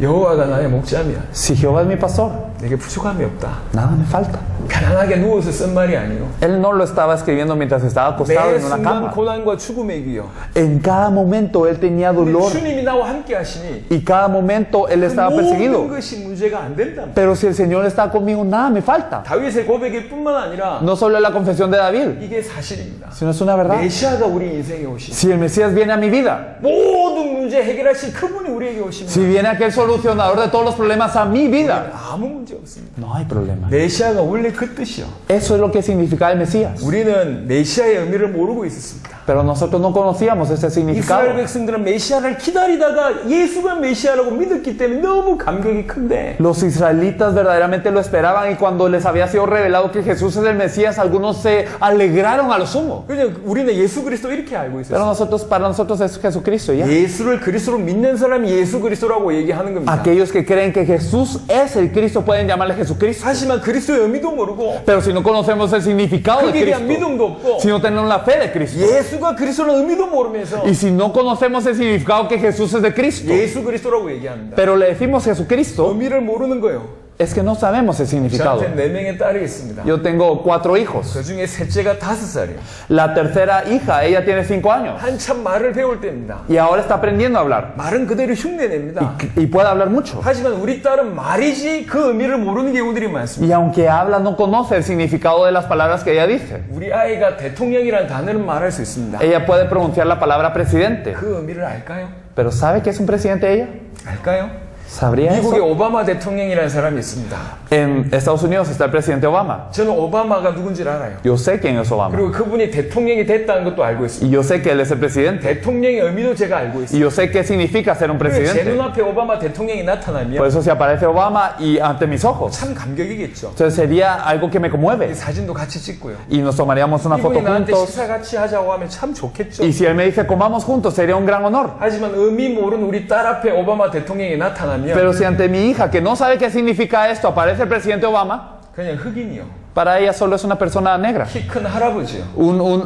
여호와가 나의 목자면 Si Jehová es mi pastor, 내게 부족함이 없다. nada me falta. 편안하게 누워서 쓴 말이 아니요. Él no lo estaba escribiendo mientras estaba acostado 매 en una 순간 cama. 고난과 죽음의 위요. En cada momento él tenía dolor 주님이 나와 함께 하시니 y cada momento él estaba 모든 perseguido. 것이 문제가 안 된다. Pero si el Señor está conmigo, nada me falta. 다윗의 고백일 뿐만 아니라 No solo es la confesión de David, 이게 사실입니다. sino es una verdad. 메시아가 우리 인생에 오시니 Si el Mesías viene a mi vida, 모든 문제 해결하신 그분이 우리에게 오시면 si viene aquel solucionador de todos los problemas a mi vida, 아무 문제 없습니다. no hay problema. 메시아가 원래 그 뜻이요. Eso es lo que significa el Mesías. 우리는 메시아의 의미를 모르고 있었습니다. Pero nosotros no conocíamos ese 이스라엘 significado. 백성들은 메시아를 기다리다가 예수가 메시아라고 믿었기 때문에 너무 감격이 큰데 Los israelitas verdaderamente lo esperaban y cuando les había sido revelado que Jesús es el Mesías, algunos se alegraron a lo sumo. 그냥 우리는 예수 그리스도 이렇게 알고 Pero 있었어요. para nosotros es Jesucristo ya. 예수를 그리스도로 믿는 사람이 예수 그리스도라고 얘기하는 겁니다. Aquellos que creen que Jesús es el Cristo pueden llamarle Jesucristo. 하지만 그리스도의 의미도 모르고 Pero si no conocemos el significado de 그에 대한 Cristo, 믿음도 없고 si no tenemos la fe de Cristo, 예수가 그리스도라는 의미도 모르면서 y si no conocemos el significado que Jesús es de Cristo, 예수 그리스도라고 얘기합니다. pero le decimos Jesucristo, 의미를 모르는 거예요. Es que no sabemos el significado. 저한테 4명의 딸이 있습니다. Yo tengo 4 hijos. 그 중에 셋째가 5살이에요. La tercera hija, ella tiene 5 años. 한참 말을 배울 때입니다. Y ahora está aprendiendo a hablar. 말은 그대로 흉내냅니다. Y puede hablar mucho. 하지만 우리 딸은 말이지 그 의미를 모르는 경우들이 많습니다. Y aunque habla, no conoce el significado de las palabras que ella dice. 우리 아이가 대통령이라는 단어는 말할 수 있습니다. Ella puede pronunciar la palabra presidente. 그 의미를 알까요? Pero ¿sabe qué es un presidente ella? 알까요? ¿Sabría 미국에 eso? 오바마 대통령이라는 사람이 있습니다. En Estados Unidos está el presidente Obama. 저는 오바마가 누군지를 알아요. Yo sé quién es Obama. 그리고 그분이 대통령이 됐다는 것도 알고 있습니다. Y yo sé que él es el presidente. 대통령의 의미도 제가 알고 Y 있습니다. yo sé qué significa ser un 그리고 제 presidente. 눈앞에 오바마 대통령이 Por 나타나면 eso si aparece Obama y ante mis ojos, 참 감격이겠죠. entonces sería algo que me 이 conmueve. 사진도 같이 찍고요. Y nos tomaríamos una foto 이분이 나한테 juntos. 식사 같이 하자고 하면 참 좋겠죠. Y si él me dice comamos juntos, sería un gran honor. 하지만 의미 모르는 우리 딸 앞에 오바마 대통령이 나타나면 Pero si ante mi hija, que no sabe qué significa esto, aparece el presidente Obama, 그냥 흑인이요. para ella solo es una persona negra, 키 큰 할아버지요.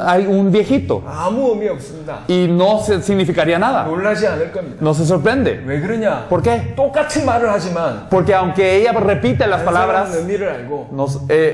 hay un viejito. 아무 의미 없습니다. Y no significaría nada. 놀라지 않을 겁니다. No se sorprende. 왜 그러냐? ¿Por qué? 똑같은 말을 하지만 Porque aunque ella repite las 한 사람은 palabras, 의미를 알고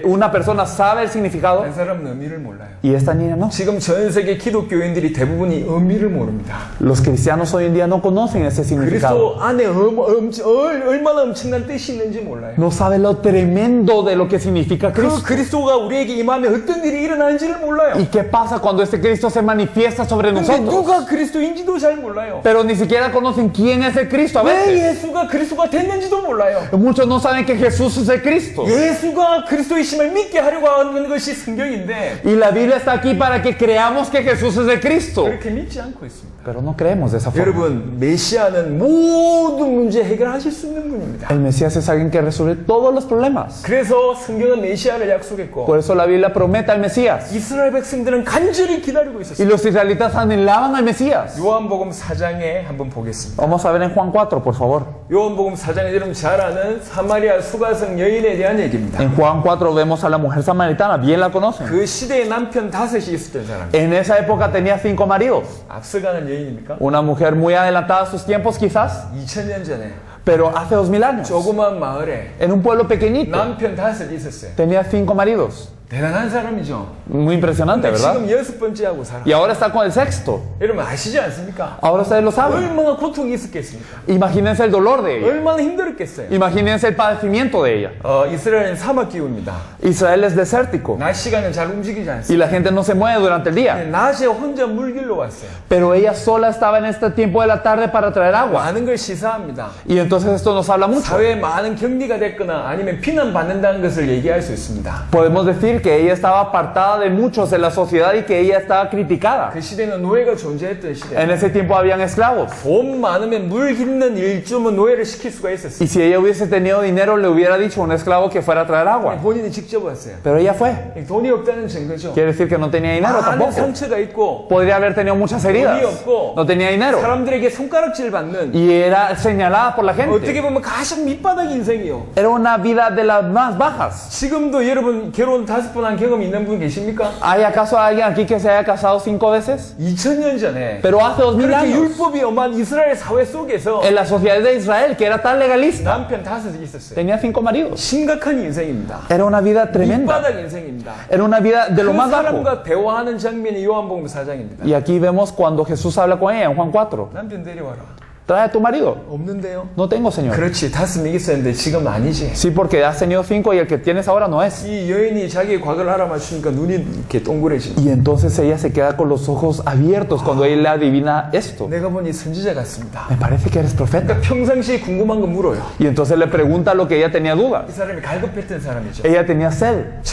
una persona sabe el significado 한 사람은 의미를 몰라요. y esta niña no. 지금 전 세계 기독교인들이 대부분이 의미를 모릅니다. Los cristianos hoy en día no conocen ese significado. 그리스도 안에 얼마나 엄청난 뜻이 있는지 몰라요. No sabe lo tremendo de lo que significa 그 Cristo. 그리스도가 우리에게 임하면 어떤 일이 일어나는지를 몰라요. ¿Y qué pasa cuando este Cristo se manifiesta sobre 근데 nosotros? 누가 그리스도인지도 잘 몰라요. Pero ni siquiera conocen quién es el Cristo a 왜 veces. 예수가 그리스도가 됐는지도 몰라요. Muchos no saben que Jesús es el Cristo. 예수가 그리스도이심을 믿게 하려고 하는 것이 성경인데 Y la Biblia está aquí para que creamos que Jesús es el Cristo. 그렇게 믿지 않고 있습니다. Pero no creemos de esa forma. 여러분, 메시아는 모든 문제 해결하실 수 있는 분입니다. El Mesías es alguien que resuelve todos los problemas. 그래서 성경은 메시아를 약속했고 Por eso la Biblia promete al Mesías. 이스라엘 백성들은 간절히 기다리고 Y 있었어요. los israelitas anhelaban al Mesías. 요한복음 4장에 한번 보겠습니다. Vamos a ver en Juan 4, por favor. 요한복음 4장에 여러분 잘 아는 사마리아 수가성 여인에 대한 얘기입니다. En Juan 4 vemos a la mujer samaritana, bien la conocen. 그 시대에 남편 5이 있었던 사람. En esa época tenía 5 maridos. 앞서가는 여인입니까? Una mujer muy adelantada a sus tiempos quizás, 2000년 전에 pero hace 2000 años, 조그만 마을에 en un pueblo pequeñito, 남편 5이 있었어요. tenía 5 maridos. 대단한 사람이죠. Muy impresionante, ¿verdad? 지금 6번째하고 살아. Y ahora está con el sexto. 여러분 아시지 않습니까? Ahora ustedes lo saben. 얼마나 고통이 있었겠습니까? Imagínense el dolor de ella. 얼마나 힘들었겠어요. Imagínense el padecimiento de ella. 이스라엘은 사막 기후입니다. Israel es desértico 낮 시간은 잘 움직이지 y 않습니다. la gente no se mueve durante el día. 낮에 혼자 물길로 왔어요. Pero ella sola estaba en este tiempo de la tarde para traer agua. 많은 걸 시사합니다. Y entonces esto nos habla mucho. 사회에 많은 격리가 됐거나 아니면 비난받는다는 것을 얘기할 수 있습니다. Podemos decir que ella estaba apartada de muchos de la sociedad y que ella estaba criticada. 그 시대는 노예가 존재했던 시대. En ese tiempo habían esclavos. 돈 많으면 물 깃는 일주면 노예를 시킬 수가 있었어요. Y si ella hubiese tenido dinero, le hubiera dicho a un esclavo que fuera a traer agua. 본인이 직접 왔어요. Pero ella fue. 돈이 없다는 증거죠. Quiere decir que no tenía dinero 많은 tampoco. 상처가 있고 Podría haber tenido muchas heridas. 돈이 없고 No tenía dinero. 사람들에게 손가락질 받는 Y era señalada por la 어떻게 gente. 보면 가장 밑바닥 인생이요. Era una vida de las más bajas. 지금도 여러분 결혼 5번 한 경험 있는 분 계십니까? ¿Hay acaso alguien aquí que se haya casado 5 veces? 2000년 전에 Pero hace 2000 그렇게 años, 율법이 엄한 이스라엘 사회 속에서 en la sociedad de Israel, que era tan legalista, 남편 5이 있었어요. tenía 5 maridos. 심각한 인생입니다. Era una vida tremenda. 밑바닥 인생입니다. Era una vida de lo 그 más bajo. 사람과 대화하는 장면이 요한복음 4장입니다. Y aquí vemos cuando Jesús habla con ella en Juan 4. 남편 데려와라. Trae a tu marido. 없는데요? No tengo, Señor. 그렇지. 5명 있었는데 지금 아니지. Sí, porque has tenido 5 y el que tienes ahora no es. 이 여인이 자기의 과거를 알아맞추니까 눈이 이렇게 동그래지네. Y entonces ella se queda con los ojos abiertos cuando él le adivina esto. 내가 보니 선지자 같습니다. Me parece que eres profeta. 그러니까 평상시에 궁금한 거 물어요. Y entonces le pregunta lo que ella tenía 이 dudas. 사람이 갈급했던 사람이죠. Ella tenía sed.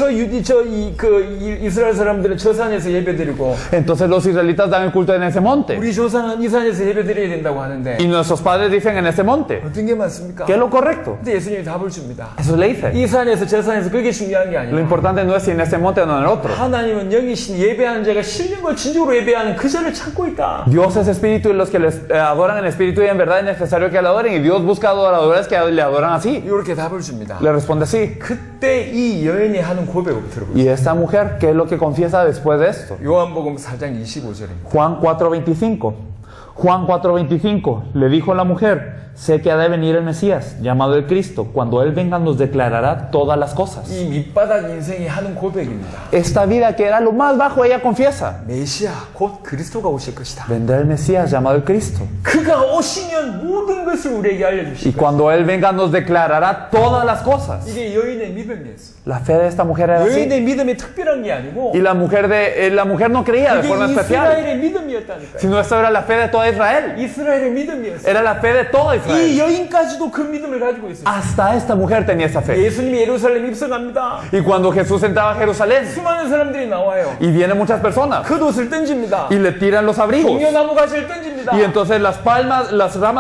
이스라엘 사람들은 저 산에서 예배드리고 Entonces los israelitas dan el culto en ese monte. 우리 조상은 이 산에서 예배드려야 된다고 하는데 Y nuestros padres dicen en ese monte. 어떤 게 맞습니까? ¿Qué es lo correcto? 근데 예수님이 답을 줍니다. Eso le dice. 이 산에서 저 산에서 그게 중요한 게 Lo 아니라 importante no es si en ese monte o en el otro. 하나님은 영이신 예배하는 자가 신령과 진정으로 예배하는 그 자를 찾고 있다. Dios es espíritu y los que les adoran en espíritu y en verdad es necesario que le adoren. Y Dios busca adoradores que le adoran así. 이렇게 답을 줍니다. Le responde así. 그때 이 여인이 하는 고백을 들어보세요. Y esta mujer, ¿qué es lo que confiesa después de esto? 요한복음 4장 25절입니다. Juan 4:25. Juan 4:25 le dijo a la mujer, sé que ha de venir el Mesías, llamado el Cristo. Cuando Él venga nos declarará todas las cosas. 이 밑바닥 인생이 하는 고백입니다. Esta vida que era lo más bajo, ella confiesa. 메시아 곧 그리스도가 오실 것이다. Vendrá el Mesías, llamado el Cristo. 그가 오시면 모든 것을 우리에게 Y 알려주실 것이다. cuando Él venga nos declarará todas las cosas. 이게 여인의 믿음이었어. La fe de esta mujer era así. 여인의 믿음이 특별한 게 아니고 Y la mujer no creía de 이게 forma especial, 이스라엘의 믿음이었다니까요. sino esta era la fe de toda Israel. 이스라엘의 믿음이었어. Era la fe de toda 이 Israel. 여인까지도 그 믿음을 가지고 있어요. Hasta esta mujer tenía esa fe. 예수님이 예루살렘 입성합니다. Y cuando Jesús entraba a Jerusalén, 수많은 사람들이 나와요. y vienen muchas personas, 겉옷을 던집니다. y le tiran los abrigos. 종려나무 가지를 던집니다. Y entonces las ramas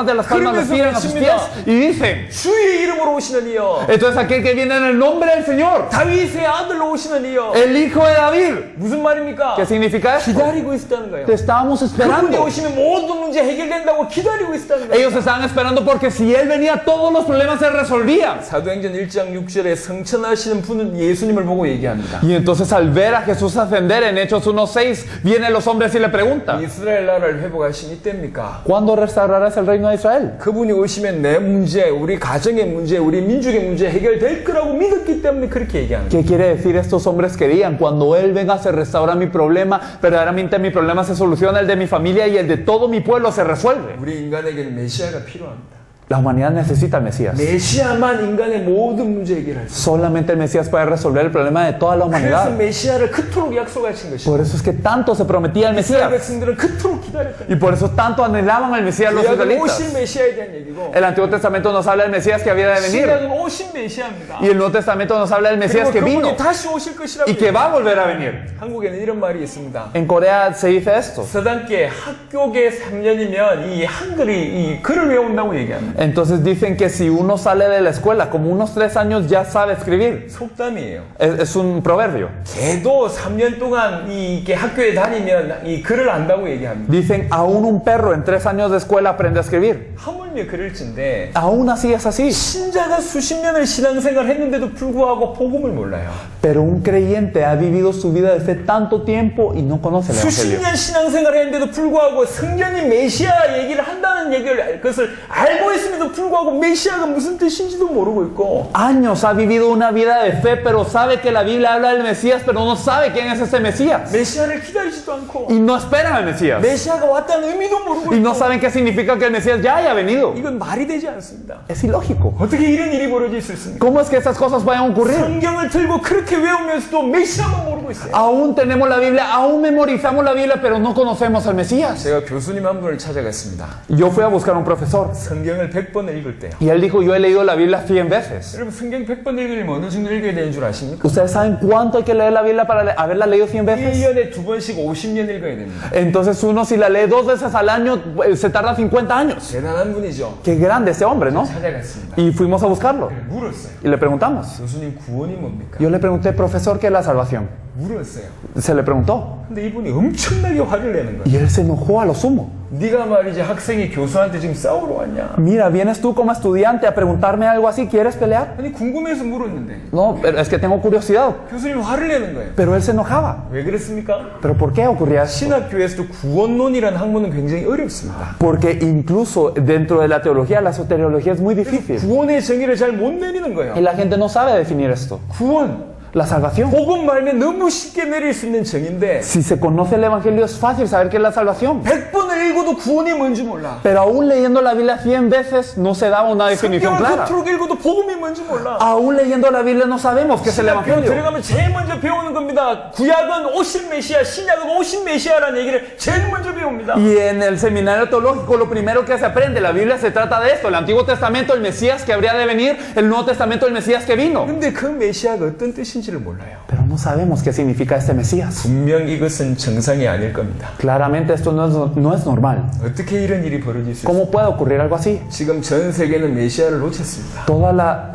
de las palmas les tiran a sus pies y dicen, 주의 이름으로 오시는 이여, entonces aquel que viene en el nombre del Señor, 다윗의 아들로 오시는 이여. el hijo de David. 무슨 말입니까? ¿Qué significa esto? 기다리고 있었다는 거예요. Te estábamos 그분이 esperando. 오시면 모든 문제 해결된다고 기다리고 있었다는 거예요. Ellos estaban esperando porque si Él venía todos los problemas se resolvían. 사도행전 1장 6절에 성천하시는 분은 예수님을 보고 얘기합니다. Y entonces al ver a Jesús ascender en Hechos 1:6, vienen los hombres y le preguntan, 이스라엘 나라를 회복하신 이때입니까? ¿cuándo restaurarás el reino de Israel? 그분이 오시면 내 문제, 우리 가정의 문제, 우리 민족의 문제 해결될 거라고 믿었기 때문에 그렇게 얘기하는 거예요. ¿Qué quiere decir estos hombres que digan? Cuando Él venga se restaura mi problema, verdaderamente mi problema se soluciona, el de mi familia y el de todo mi pueblo se resuelve. 우리 인간에게는 메시아가 필요합니다. La humanidad necesita al Mesías. 메시아만 인간의 모든 문제 해결할 수 있어요. Solamente el Mesías puede resolver el problema de toda la 그래서 humanidad. 메시아를 그토록 약속하신 것이죠. Por eso es que tanto se prometía el 이스라엘 Mesías. 백성들은 그토록 기다렸다. Y por eso tanto anhelaban al Mesías los 구약은 israelitas. 오실 메시아에 대한 얘기고 El Antiguo Testamento nos habla del Mesías que había de venir. 신약은 오신 메시아입니다. Y el Nuevo Testamento nos habla del Mesías 그리고 que vino 그분이 다시 오실 것이라고 y que va a volver a venir. 한국에는 이런 말이 있습니다. En Corea se dice esto. 서당계 학교계 3년이면 이 한글이 이 글을 외운다고 얘기합니다. Entonces dicen que si uno sale de la escuela como unos 3 años ya sabe escribir. 속담이에요. Es un proverbio. 개도 3년 동안 이게 학교에 다니면 이 글을 안다고 얘기합니다. Dicen, aún un perro en 3 años de escuela aprende a escribir. 하물며 그럴진데 Aún así es así. 신자가 수십 년을 신앙생활 했는데도 불구하고 복음을 몰라요. Pero un creyente ha vivido su vida desde tanto tiempo y no conoce el 수십 Evangelio. 년 신앙생활 했는데도 불구하고 성경이 메시아 얘기를 한다는 얘기를 그것을 알고 있음에도 불구하고 메시아가 무슨 뜻인지도 모르고 있고 Años ha vivido una vida de fe, pero sabe que la Biblia habla del Mesías, pero no sabe quién es ese Mesías. 메시아를 기다리지도 않고 Y no esperan al Mesías. 메시아가 왔다는 의미도 모르고 Y no 있고 saben qué significa que el Mesías ya haya venido. 이건 말이 되지 않습니다. Es ilógico. 어떻게 이런 일이 벌어질 수 있습니까? ¿Cómo es que esas cosas vayan a ocurrir? 성경을 들고 그렇게 외우면서도 메시아만 모르고 있어요. Aún tenemos la Biblia, aún memorizamos la Biblia, pero no conocemos al Mesías. 제가 교수님 한 분을 찾아갔습니다. Yo fui a buscar a un profesor 성경을 100번 읽을 때요. y él dijo, yo he leído la Biblia 100 veces. 여러분 성경 100번 읽으려면 어느 정도 읽어야 되는 줄 아십니까? ¿Ustedes saben cuánto hay que leer la Biblia para haberla leído 100 veces? 1년에 2번씩 50년 읽어야 됩니다. Entonces uno si la lee 2 veces al año se tarda 50 años. 대단한 분이죠. Qué grande ese hombre, ¿no? 찾아갔습니다. Y fuimos a buscarlo 물었어요. y le preguntamos. 교수님 구원이 뭡니까? Yo le pregunté, profesor, ¿qué es la salvación? 물었어요. Se le preguntó 근데 이분이 엄청나게 화를 내는 거예요. y él se enojó a lo sumo. 네가 말이지 학생이 교수한테 지금 싸우러 왔냐? Mira, vienes tú como estudiante a preguntarme algo así, ¿quieres pelear? 아니 궁금해서 물었는데 No, pero es que tengo curiosidad. 교수님 화를 내는 거예요. Pero él se enojaba. 왜 그랬습니까? ¿Pero por qué ocurría eso? 신학교에서도 구원론이라는 학문은 굉장히 어렵습니다. Porque incluso dentro de la teología, la soteriología es muy difícil. 구원의 정의를 잘 못 내리는 Y 거예요. la gente no sabe definir esto. 구원, La salvación. 복음 말면 너무 쉽게 내릴 수 있는 정의인데 Si se conoce el Evangelio es fácil saber qué es la salvación. 100번을 읽어도 구원이 뭔지 몰라. Pero aún leyendo la Biblia 100 veces no se da una definición 성경을 clara. 겉으로 읽어도 복음이 뭔지 몰라. Aún leyendo la Biblia no sabemos qué es el 신학교 Evangelio. 들어가면 제일 먼저 배우는 겁니다. 구약은 오신 메시아, 신약은 오신 메시아라는 얘기를 제일 먼저 배웁니다. Y en el seminario teológico lo primero que se aprende, la Biblia se trata de esto. El Antiguo Testamento, el Mesías que habría de venir. El Nuevo Testamento, el Mesías que vino. 근데 그 메시아가 어떤 뜻인지를 몰라요. Pero no sabemos qué significa este Mesías. 분명 이것은 정상이 아닐 겁니다. Claramente esto no es normal. 어떻게 이런 일이 벌어질 수 있어요? ¿Cómo puede ocurrir algo así? 지금 전 세계는 메시아를 놓쳤습니다.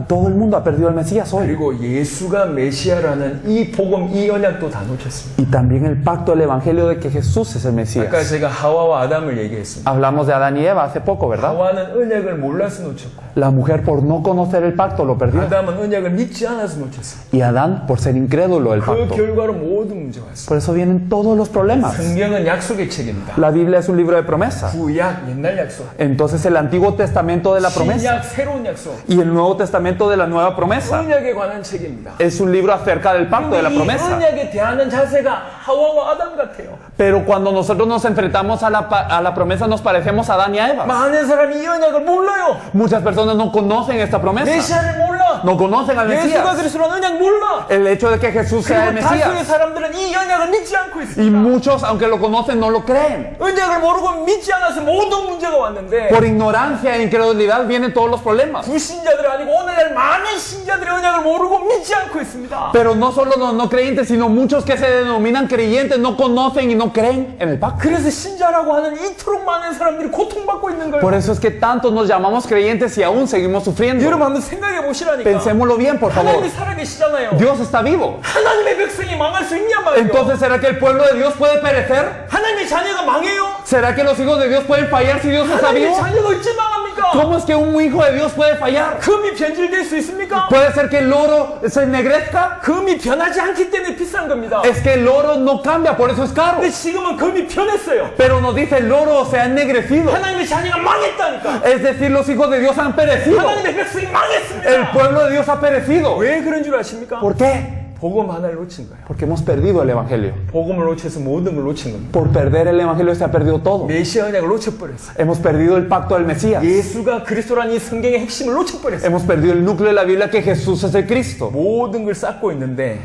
Todo el mundo ha perdido el Mesías hoy. 그리고 예수가 메시아라는 이 복음, 이 언약도 다 놓쳤습니다. Y también el pacto del Evangelio de que Jesús es el 아까 Mesías. 제가 하와와 아담을 얘기했습니다. Hablamos de Adán y Eva hace poco, ¿verdad? 하와는 언약을 몰라서 놓쳤고 La mujer por no conocer el pacto lo perdió. 아담은 언약을 믿지 않아서 놓쳤습니다. Y Adán por ser incrédulo símbolo del 그 pacto. 결과로 모든 문제가 왔습니다. Por eso vienen todos los problemas. 성경은 약속의 책입니다. La Biblia es un libro de promesa. 구약, 옛날 약속. Entonces el Antiguo Testamento de la promesa 신약, 새로운 약속. y el Nuevo Testamento de la nueva promesa 언약에 관한 책입니다. es un libro acerca del pacto de la 이 promesa. 언약에 대하는 자세가 하와와 아담 같아요. Pero cuando nosotros nos enfrentamos a la promesa nos parecemos a Adán y a Eva. 많은 사람이 이 언약을 몰라요. Muchas personas no conocen esta promesa. 메시아를 몰라. No conocen al 예수가 Mesías. 그리스도라는 언약 몰라. El hecho de que Jesús sea el 그리고 다수의 Mesías. 사람들은 이 언약을 믿지 않고 Y 있습니다. muchos, aunque lo conocen, no lo creen. 언약을 모르고 믿지 않아서 모든 문제가 왔는데 Por ignorancia e incredulidad vienen todos los problemas. 불신자들 아니고 오늘날 많은 신자들의 언약을 모르고 믿지 않고 있습니다. Pero no solo los no creyentes, sino muchos que se denominan creyentes no conocen y no creen en el pacto. 그래서 신자라고 하는 이토록 많은 사람들이 고통받고 있는 Por 거예요. eso es que tantos nos llamamos creyentes y aún seguimos sufriendo. 여러분 한번 생각해 보시라니까. Pensémoslo bien, por favor. 하나님이 살아계시잖아요. Dios está vivo. 하나님의 백성이 망할 수 있냔 말이에요. Entonces, ¿será que el pueblo de Dios puede perecer? 하나님의 자녀가 망해요? ¿Será que los hijos de Dios pueden fallar si Dios está 하나님의 vivo? 자녀가 어찌 망합니까? ¿Cómo es que un hijo de Dios puede fallar? 금이 변질될 수 있습니까? ¿Puede ser que el oro se ennegrezca? 금이 변하지 않기 때문에 비싼 겁니다. Es que el oro no cambia, por eso es caro. 근데 지금은 금이 변했어요. Pero nos dice el oro se ha ennegrecido. 하나님의 자녀가 망했다니까. Es decir, los hijos de Dios han perecido. 하나님의 백성이 El 망했습니다. pueblo de Dios ha perecido. 왜 그런 줄 아십니까? ¿Por qué? 복음 하나를 놓친 거예요. Porque hemos perdido el evangelio. 복음을 놓쳐서 모든 걸 놓친 겁니다. Por perder el evangelio se ha perdido todo. 메시아 언약을 놓쳐버렸어요. Hemos perdido el pacto del Mesías. 예수가 그리스도라는 이 성경의 핵심을 놓쳐버렸어요. Hemos perdido el núcleo de la Biblia que Jesús es el Cristo. 모든 걸 쌓고 있는데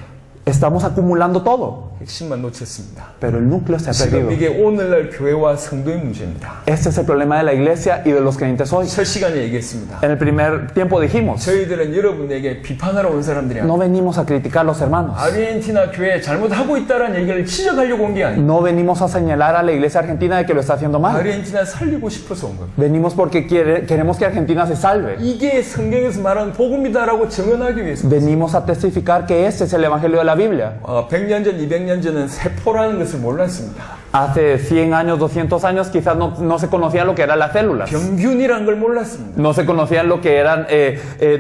Estamos acumulando todo, 핵심만 놓쳤습니다. pero el núcleo se ha 지금 perdido. 이게 오늘날 교회와 성도의 문제입니다. Este es el problema de la iglesia y de los creyentes hoy. 첫 시간에 얘기했습니다. En el primer tiempo dijimos, 저희들은 여러분에게 비판하러 온 사람들이 아니에요. no venimos a criticar a los hermanos. 아르헨티나 교회 잘못하고 있다는 얘기를 지적하려고 온 게 아니에요. No venimos a señalar a la iglesia argentina de que lo está haciendo mal. 아르헨티나 살리고 싶어서 온 겁니다. Venimos porque queremos que Argentina se salve. 이게 성경에서 말하는 복음이다라고 증언하기 위해서. Venimos a testificar que este es el evangelio de la Biblia. 100년 전, 200년 전은 세포라는 것을 몰랐습니다. Hace 100 años, 200 años, quizás no se conocía lo que eran las células. 병균이라는 걸 몰랐습니다. No se conocían lo que eran,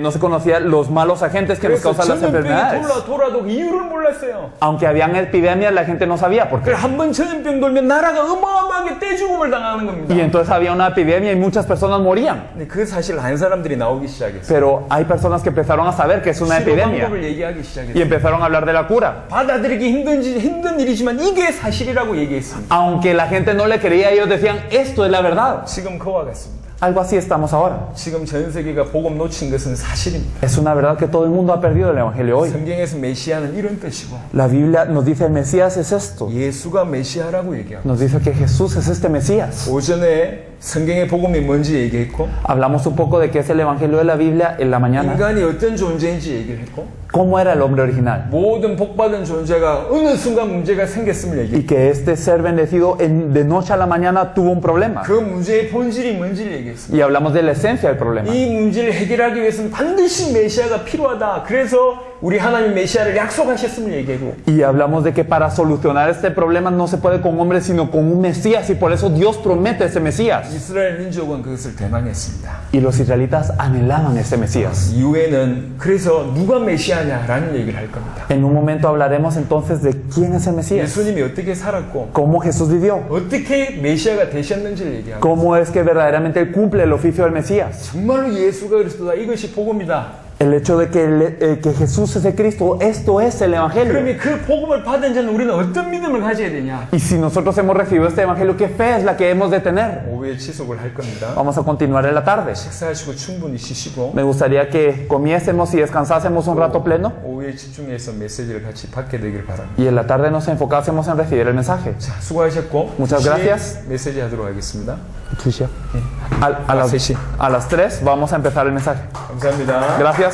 no se conocían los malos agentes que nos 그래서 causan las 전염병이 enfermedades. 돌아도 이유를 몰랐어요. Aunque habían epidemias, la gente no sabía por qué. 그래 한번 전염병 돌면 나라가 어마어마하게 떼죽음을 당하는 겁니다. Y entonces había una epidemia y muchas personas morían. 근데 그 사실을 아는 사람들이 나오기 시작했어요. Pero hay personas que empezaron a saber que es una 치료 epidemia 방법을 얘기하기 y 시작했어요. empezaron a hablar de la cura. 받아들이기 힘든 일이지만 이게 사실이라고 얘기했습니다. Aunque la gente no le creía, ellos decían, esto es la verdad. 지금 그와 같습니다. Algo así estamos ahora. 지금 전 세계가 복음 놓친 것은 사실입니다. Es una verdad que todo el mundo ha perdido el evangelio hoy. 성경에서 메시아는 이런 뜻이고 La Biblia nos dice el Mesías es esto. 예수가 메시아라고 얘기하고 Nos dice que Jesús es este Mesías. 오전에 성경의 복음이 뭔지 얘기했고 Hablamos un poco de qué es el evangelio de la Biblia en la mañana. 인간이 어떤 존재인지 얘기를 했고 ¿Cómo era el hombre original? 모든 복받은 존재가 어느 순간 문제가 생겼음을 얘기했고 Y que este ser bendecido de noche a la mañana tuvo un problema. 그 문제의 본질이 뭔지를 얘기했습니다. Y hablamos de la esencia del problema. 이 문제를 해결하기 위해서는 반드시 메시아가 필요하다. 그래서 우리 하나님 메시아를 약속하셨음을 얘기하고 Y hablamos de que para solucionar este problema no se puede con hombres, sino con un Mesías. Y por eso Dios promete ese Mesías. 이스라엘 민족은 그것을 대망했습니다. Y los israelitas anhelaban ese Mesías. 이후에는 그래서 누가 메시아냐라는 얘기를 할 겁니다. En un momento hablaremos entonces de quién es el Mesías. 예수님이 어떻게 살았고 Cómo Jesús vivió. 어떻게 메시아가 되셨는지를 얘기하고 Cómo es que verdaderamente Él cumple el oficio del Mesías. 정말로 예수가 그리스도다. 이것이 복음이다. El hecho de que Jesús es el Cristo, esto es el Evangelio. 그러면 그 복음을 받은 자는 우리는 어떤 믿음을 가져야 되냐? Y si nosotros hemos recibido este Evangelio, ¿qué fe es la que hemos de tener? 오후에 지속을 할 겁니다. Vamos a continuar en la tarde. 식사하시고 충분히 쉬시고 Me gustaría que comiésemos y descansásemos un rato pleno. 오후에 집중해서 메시지를 같이 받게 되길 바랍니다. Y en la tarde nos enfocásemos en recibir el mensaje. 자, 수고하셨고 Muchas gracias. 메시지 하도록 하겠습니다. A las 3 vamos a empezar el mensaje. 감사합니다. Gracias.